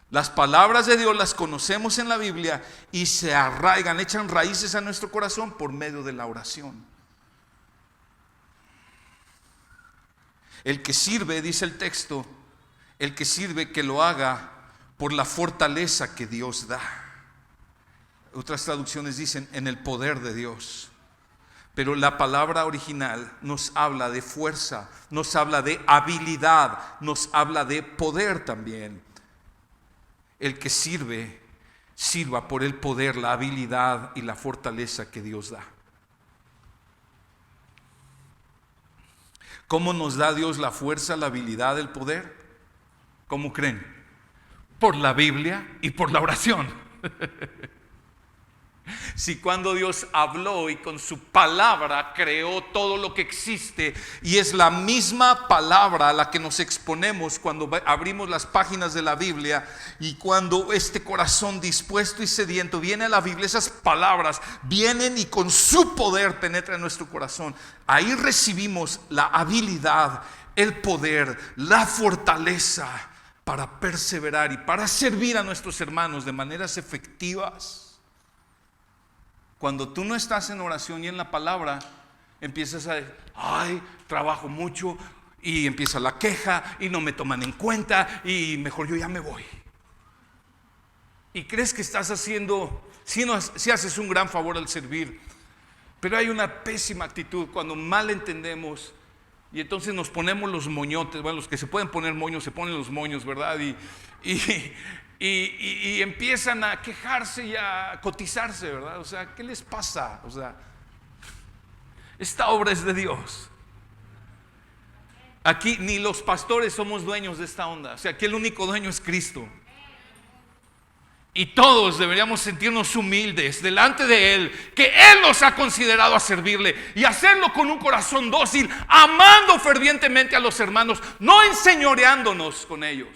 Las palabras de Dios las conocemos en la Biblia y se arraigan, echan raíces a nuestro corazón por medio de la oración. El que sirve, dice el texto, el que sirve que lo haga por la fortaleza que Dios da. Otras traducciones dicen en el poder de Dios. Pero la palabra original nos habla de fuerza, nos habla de habilidad, nos habla de poder también. El que sirve, sirva por el poder, la habilidad y la fortaleza que Dios da. ¿Cómo nos da Dios la fuerza, la habilidad, el poder? ¿Cómo creen? Por la Biblia y por la oración. Si cuando Dios habló y con su palabra creó todo lo que existe, y es la misma palabra a la que nos exponemos cuando abrimos las páginas de la Biblia, y cuando este corazón dispuesto y sediento viene a la Biblia, esas palabras vienen y con su poder penetran en nuestro corazón. Ahí recibimos la habilidad, el poder, la fortaleza para perseverar y para servir a nuestros hermanos de maneras efectivas. Cuando tú no estás en oración y en la palabra, empiezas a decir, ay, trabajo mucho, y empieza la queja, y no me toman en cuenta, y mejor yo ya me voy. Y crees que estás haciendo, si haces un gran favor al servir, pero hay una pésima actitud cuando mal entendemos, y entonces nos ponemos los moñotes. Bueno, los que se pueden poner moños, se ponen los moños, ¿verdad? Y empiezan a quejarse y a cotizarse, ¿verdad? O sea, ¿qué les pasa? O sea, esta obra es de Dios. Aquí ni los pastores somos dueños de esta onda. O sea, aquí el único dueño es Cristo. Y todos deberíamos sentirnos humildes delante de Él, que Él nos ha considerado a servirle, y hacerlo con un corazón dócil, amando fervientemente a los hermanos, no enseñoreándonos con ellos.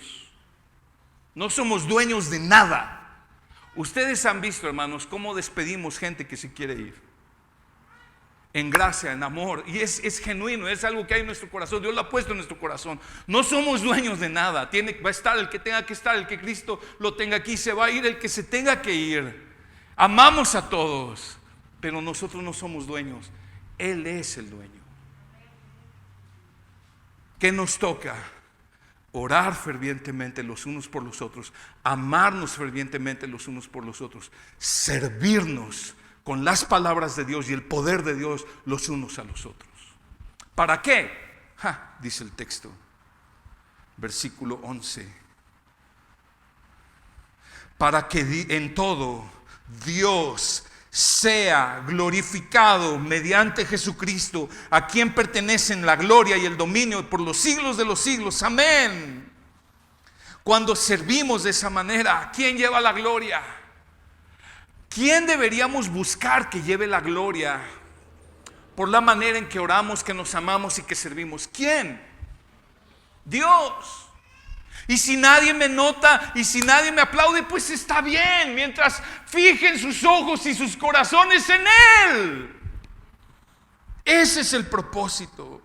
No somos dueños de nada. Ustedes han visto, hermanos, cómo despedimos gente que se quiere ir. en gracia, en amor, y es genuino, es algo que hay en nuestro corazón. Dios lo ha puesto en nuestro corazón. No somos dueños de nada. Va a estar el que tenga que estar, el que Cristo lo tenga aquí, se va a ir el que se tenga que ir. Amamos a todos, pero nosotros no somos dueños. Él es el dueño. ¿Qué nos toca? Orar fervientemente los unos por los otros, amarnos fervientemente los unos por los otros, servirnos con las palabras de Dios y el poder de Dios los unos a los otros. ¿Para qué? Dice el texto, versículo 11. Para que en todo Dios sea glorificado mediante Jesucristo, a quien pertenecen la gloria y el dominio por los siglos de los siglos. Amén. Cuando servimos de esa manera, ¿quién lleva la gloria? ¿Quién deberíamos buscar que lleve la gloria? Por la manera en que oramos, que nos amamos y que servimos. ¿Quién? Dios. Y si nadie me nota y si nadie me aplaude, pues está bien, mientras fijen sus ojos y sus corazones en Él. Ese es el propósito.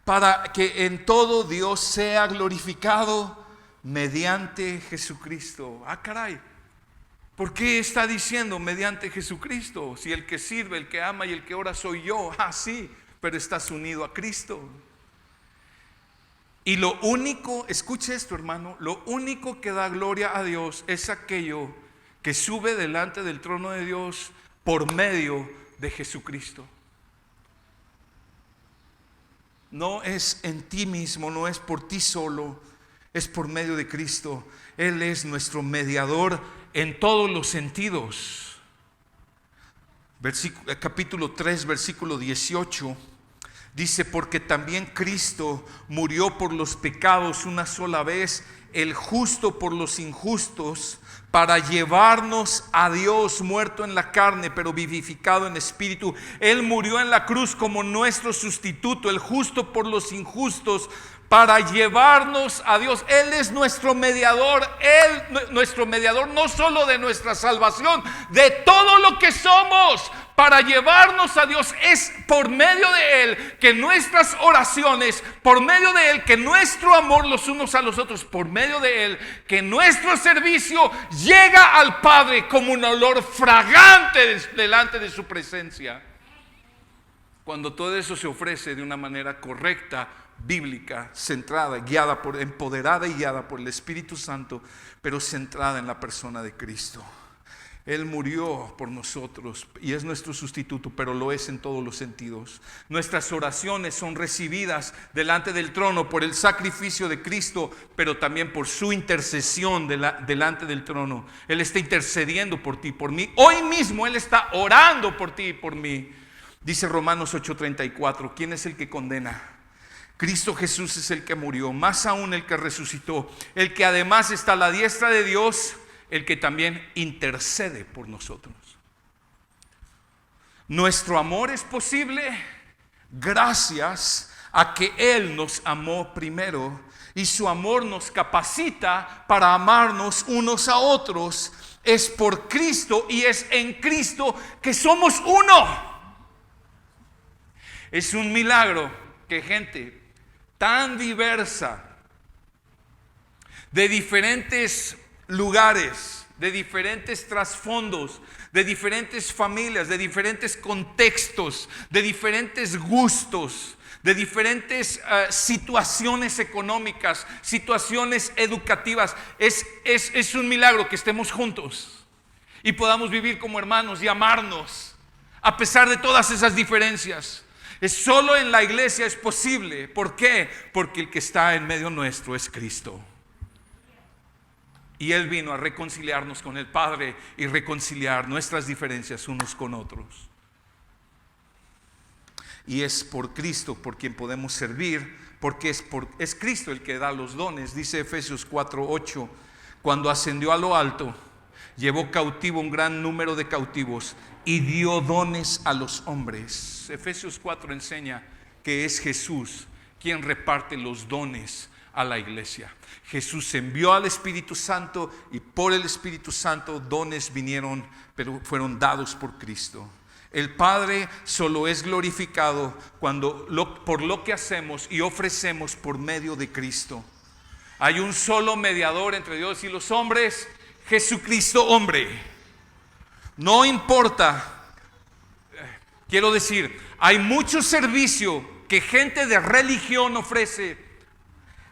Para que en todo Dios sea glorificado mediante Jesucristo. Caray, ¿por qué está diciendo mediante Jesucristo? Si el que sirve, el que ama y el que ora soy yo. Sí, pero estás unido a Cristo. Y lo único, escuche esto, hermano, lo único que da gloria a Dios es aquello que sube delante del trono de Dios por medio de Jesucristo. No es en ti mismo, no es por ti solo, es por medio de Cristo. Él es nuestro mediador en todos los sentidos. Capítulo 3, versículo 18. Dice, porque también Cristo murió por los pecados una sola vez, el justo por los injustos, para llevarnos a Dios, muerto en la carne, pero vivificado en espíritu. Él murió en la cruz como nuestro sustituto, el justo por los injustos, para llevarnos a Dios. Él es nuestro mediador, nuestro mediador no solo de nuestra salvación, de todo lo que somos. Para llevarnos a Dios es por medio de Él que nuestras oraciones, por medio de Él que nuestro amor los unos a los otros, por medio de Él que nuestro servicio llega al Padre como un olor fragante delante de su presencia. Cuando todo eso se ofrece de una manera correcta, bíblica, centrada, empoderada y guiada por el Espíritu Santo, pero centrada en la persona de Cristo. Él murió por nosotros y es nuestro sustituto, pero lo es en todos los sentidos. Nuestras oraciones son recibidas delante del trono por el sacrificio de Cristo, pero también por su intercesión delante del trono. Él está intercediendo por ti y por mí. Hoy mismo Él está orando por ti y por mí. Dice Romanos 8:34, ¿quién es el que condena? Cristo Jesús es el que murió, más aún el que resucitó, el que además está a la diestra de Dios, el que también intercede por nosotros. Nuestro amor es posible gracias a que Él nos amó primero, y su amor nos capacita para amarnos unos a otros. Es por Cristo y es en Cristo que somos uno. Es un milagro que gente tan diversa, de diferentes lugares, de diferentes trasfondos, de diferentes familias, de diferentes contextos, de diferentes gustos, de diferentes situaciones económicas, situaciones educativas. Es un milagro que estemos juntos y podamos vivir como hermanos y amarnos a pesar de todas esas diferencias. Solo en la iglesia es posible. ¿Por qué? Porque el que está en medio nuestro es Cristo. Y Él vino a reconciliarnos con el Padre y reconciliar nuestras diferencias unos con otros. Y es por Cristo por quien podemos servir, porque es Cristo el que da los dones. Dice Efesios 4:8, cuando ascendió a lo alto, llevó cautivo un gran número de cautivos y dio dones a los hombres. Efesios 4 enseña que es Jesús quien reparte los dones a la iglesia. Jesús envió al Espíritu Santo y por el Espíritu Santo dones vinieron, pero fueron dados por Cristo. El Padre solo es glorificado por lo que hacemos y ofrecemos por medio de Cristo. Hay un solo mediador entre Dios y los hombres, Jesucristo hombre. No importa, quiero decir, hay mucho servicio que gente de religión ofrece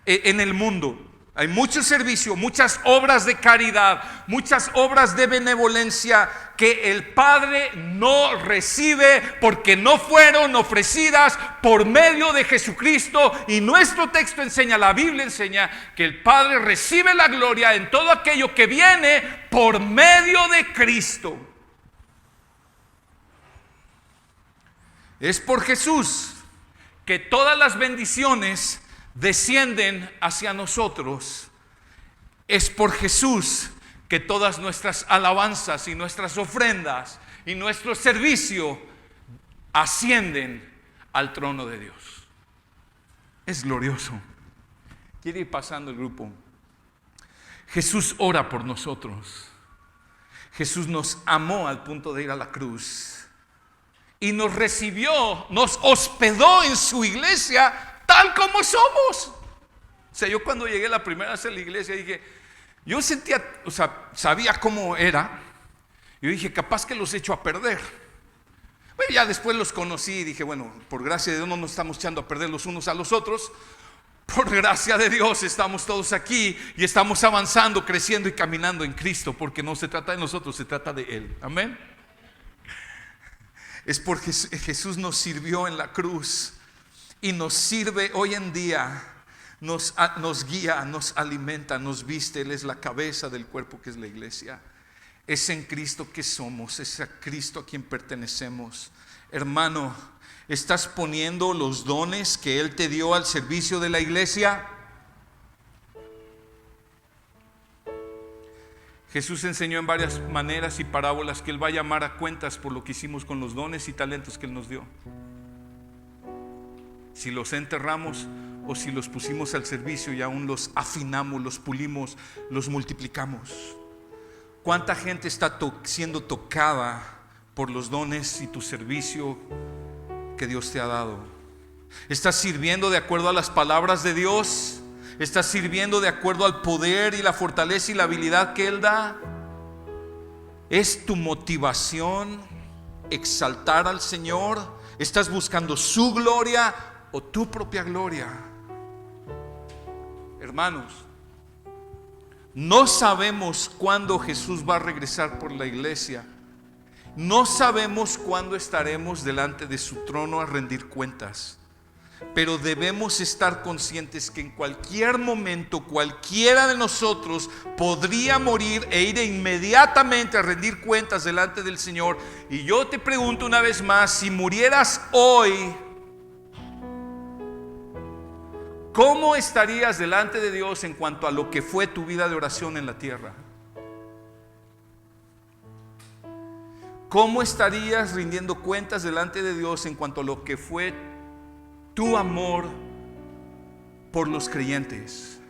en el mundo. Hay mucho servicio, muchas obras de caridad, muchas obras de benevolencia que el Padre no recibe porque no fueron ofrecidas por medio de Jesucristo. Y nuestro texto enseña, la Biblia enseña, que el Padre recibe la gloria en todo aquello que viene por medio de Cristo. Es por Jesús que todas las bendiciones descienden hacia nosotros. Es por Jesús que todas nuestras alabanzas y nuestras ofrendas y nuestro servicio ascienden al trono de Dios. Es glorioso. Quiere ir pasando el grupo. Jesús ora por nosotros. Jesús nos amó al punto de ir a la cruz y nos recibió, nos hospedó en su iglesia tal como somos. O sea, yo cuando llegué la primera vez a la iglesia dije, yo sentía, o sea, sabía cómo era. Yo dije, capaz que los echo a perder. Bueno, ya después los conocí y dije, bueno, por gracia de Dios no nos estamos echando a perder los unos a los otros. Por gracia de Dios estamos todos aquí y estamos avanzando, creciendo y caminando en Cristo, porque no se trata de nosotros, se trata de Él. Amén. Es porque Jesús nos sirvió en la cruz y nos sirve hoy en día, nos guía, nos alimenta, nos viste. Él es la cabeza del cuerpo que es la iglesia. Es en Cristo que somos, es a Cristo a quien pertenecemos. Hermano, ¿estás poniendo los dones que Él te dio al servicio de la iglesia? Jesús enseñó en varias maneras y parábolas que Él va a llamar a cuentas por lo que hicimos con los dones y talentos que Él nos dio. Si los enterramos o si los pusimos al servicio y aún los afinamos, los pulimos, los multiplicamos. ¿Cuánta gente está siendo tocada por los dones y tu servicio que Dios te ha dado? ¿Estás sirviendo de acuerdo a las palabras de Dios? ¿Estás sirviendo de acuerdo al poder y la fortaleza y la habilidad que Él da? ¿Es tu motivación exaltar al Señor? ¿Estás buscando su gloria o tu propia gloria? Hermanos, no sabemos cuándo Jesús va a regresar por la iglesia. No sabemos cuándo estaremos delante de su trono a rendir cuentas. Pero debemos estar conscientes que en cualquier momento cualquiera de nosotros podría morir e ir inmediatamente a rendir cuentas delante del Señor. Y yo te pregunto una vez más, si murieras hoy, ¿cómo estarías delante de Dios en cuanto a lo que fue tu vida de oración en la tierra? ¿Cómo estarías rindiendo cuentas delante de Dios en cuanto a lo que fue tu amor por los creyentes?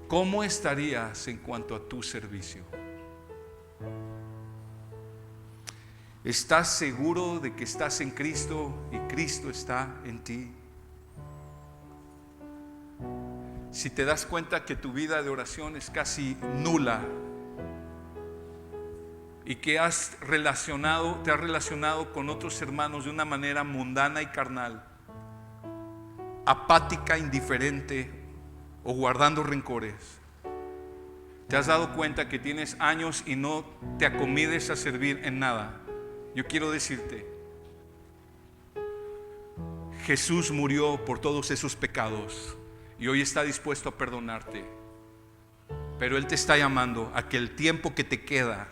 ¿Cómo estarías en cuanto a tu servicio? ¿Estás seguro de que estás en Cristo y Cristo está en ti? Si te das cuenta que tu vida de oración es casi nula y que te has relacionado con otros hermanos de una manera mundana y carnal, apática, indiferente o guardando rencores, te has dado cuenta que tienes años y no te acomides a servir en nada. Yo quiero decirte, Jesús murió por todos esos pecados y hoy está dispuesto a perdonarte, pero Él te está llamando a que el tiempo que te queda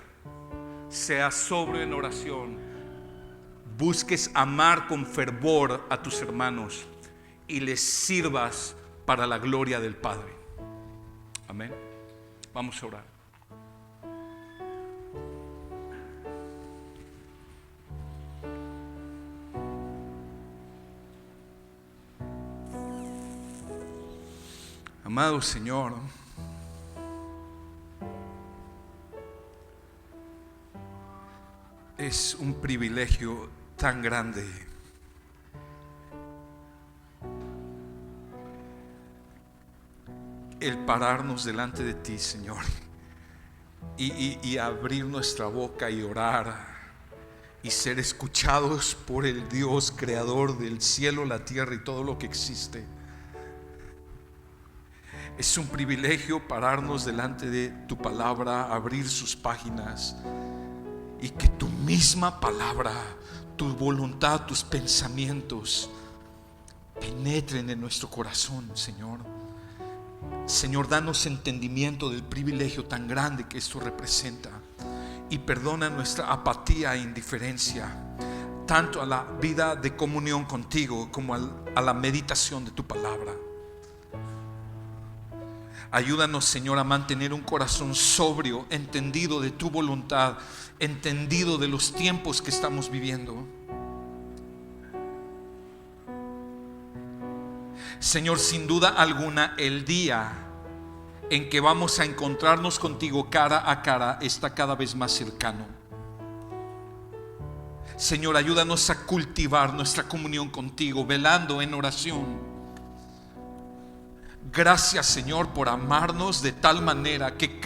sea sobrio en oración, busques amar con fervor a tus hermanos y les sirvas para la gloria del Padre. Amén. Vamos a orar. Amado Señor, es un privilegio tan grande el pararnos delante de ti, Señor, y abrir nuestra boca y orar y ser escuchados por el Dios creador del cielo, la tierra y todo lo que existe. Es un privilegio pararnos delante de tu palabra, abrir sus páginas y que tu misma palabra, tu voluntad, tus pensamientos penetren en nuestro corazón, Señor. Señor, danos entendimiento del privilegio tan grande que esto representa y perdona nuestra apatía e indiferencia, tanto a la vida de comunión contigo como a la meditación de tu palabra. Ayúdanos, Señor, a mantener un corazón sobrio, entendido de tu voluntad, entendido de los tiempos que estamos viviendo. Señor, sin duda alguna, el día en que vamos a encontrarnos contigo cara a cara está cada vez más cercano. Señor, ayúdanos a cultivar nuestra comunión contigo, velando en oración. Gracias, Señor, por amarnos de tal manera que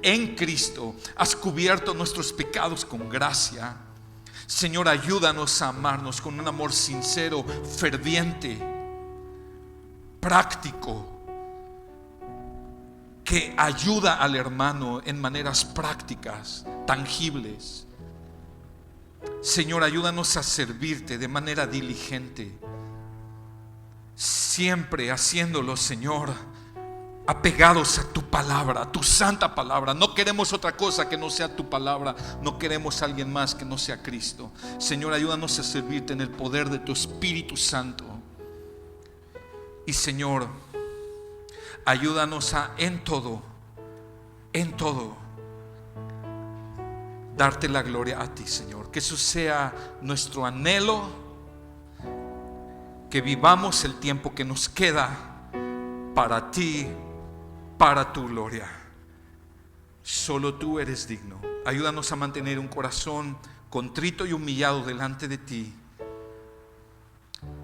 en Cristo has cubierto nuestros pecados con gracia. Señor, ayúdanos a amarnos con un amor sincero, ferviente, práctico, que ayuda al hermano en maneras prácticas, tangibles. Señor, ayúdanos a servirte de manera diligente, siempre haciéndolo, Señor, apegados a tu palabra, a tu santa palabra. No queremos otra cosa que no sea tu palabra. No queremos a alguien más que no sea Cristo. Señor, ayúdanos a servirte en el poder de tu Espíritu Santo. Y Señor, ayúdanos a en todo darte la gloria a ti, Señor. Que eso sea nuestro anhelo, que vivamos el tiempo que nos queda para ti, para tu gloria. Solo tú eres digno. Ayúdanos a mantener un corazón contrito y humillado delante de ti,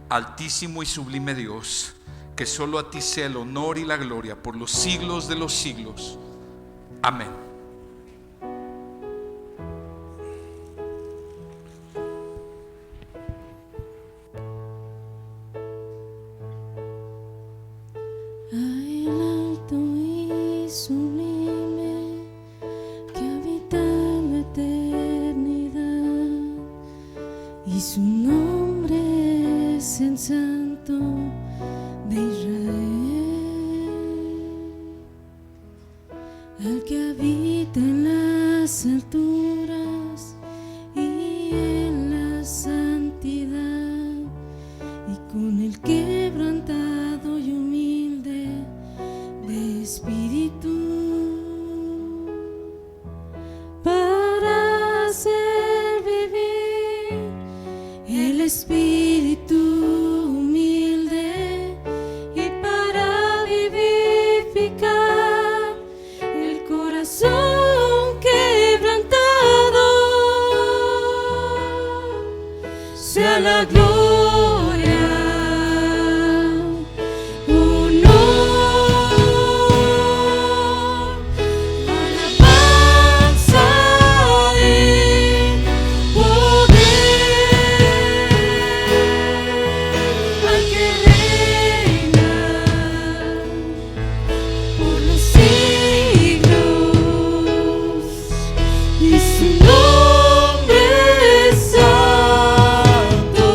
Altísimo y sublime Dios. Que solo a ti sea el honor y la gloria por los siglos de los siglos. Amén. Hay el alto y sublime que habita en la eternidad, y su nombre es el Santo de Israel, al que habita en las alturas y en la santidad, y con el quebrantado y humilde de espíritu, para hacer vivir el espíritu humilde y para vivificar el corazón quebrantado. Sea la gloria, honor, alabanza y poder al que reina por los siglos, y su nombre es santo.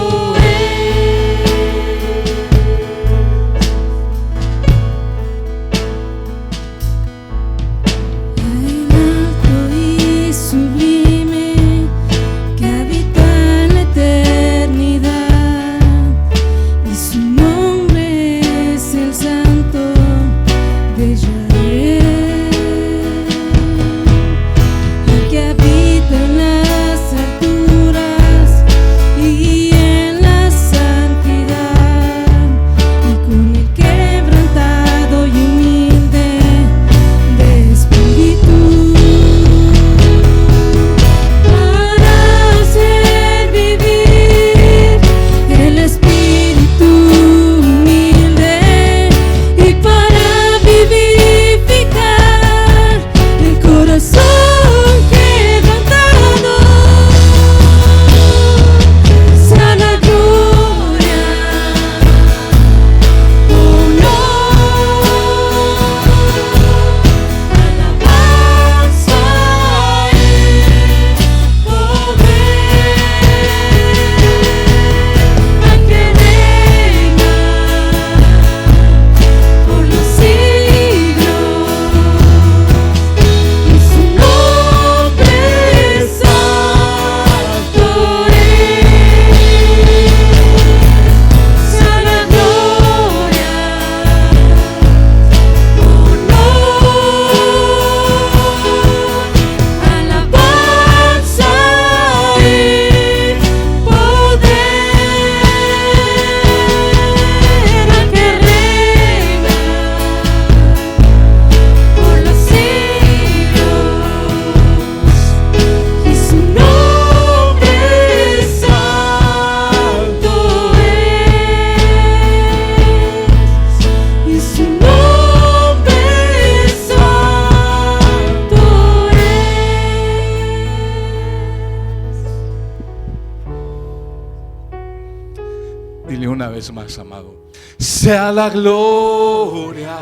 Dile una vez más, amado. Sea la gloria,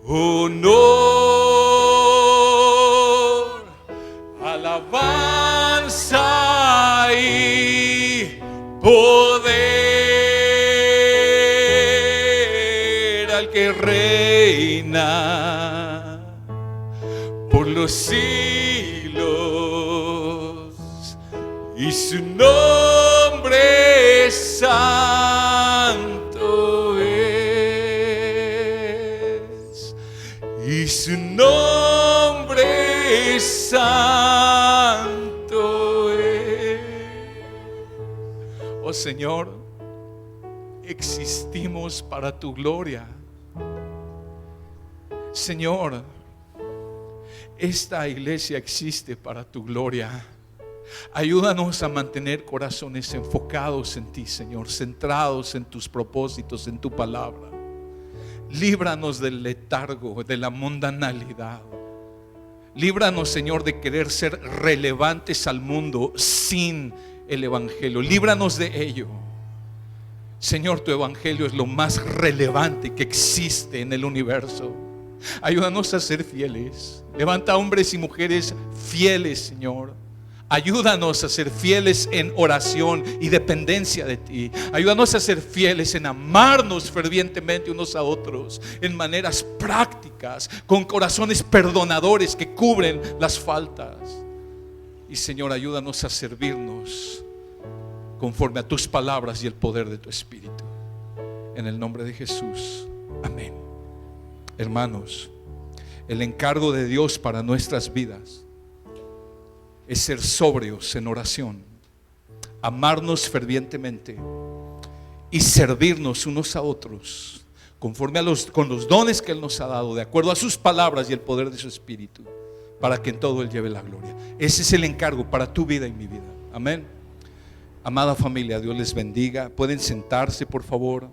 honor, alabanza y poder al que reina por los siglos, y su nombre santo es, y su nombre santo es. Oh Señor, existimos para tu gloria. Señor, esta iglesia existe para tu gloria. Ayúdanos a mantener corazones enfocados en ti, Señor, centrados en tus propósitos, en tu palabra. Líbranos del letargo, de la mundanalidad. Líbranos, Señor, de querer ser relevantes al mundo sin el evangelio. Líbranos de ello. Señor, tu evangelio es lo más relevante que existe en el universo. Ayúdanos a ser fieles. Levanta hombres y mujeres fieles, Señor. Ayúdanos a ser fieles en oración y dependencia de ti. Ayúdanos a ser fieles en amarnos fervientemente unos a otros, en maneras prácticas, con corazones perdonadores que cubren las faltas. Y Señor, ayúdanos a servirnos conforme a tus palabras y el poder de tu Espíritu. En el nombre de Jesús. Amén. Hermanos, el encargo de Dios para nuestras vidas es ser sobrios en oración, amarnos fervientemente y servirnos unos a otros conforme con los dones que Él nos ha dado, de acuerdo a sus palabras y el poder de su Espíritu, para que en todo Él lleve la gloria. Ese es el encargo para tu vida y mi vida. Amén. Amada familia, Dios les bendiga. Pueden sentarse, por favor.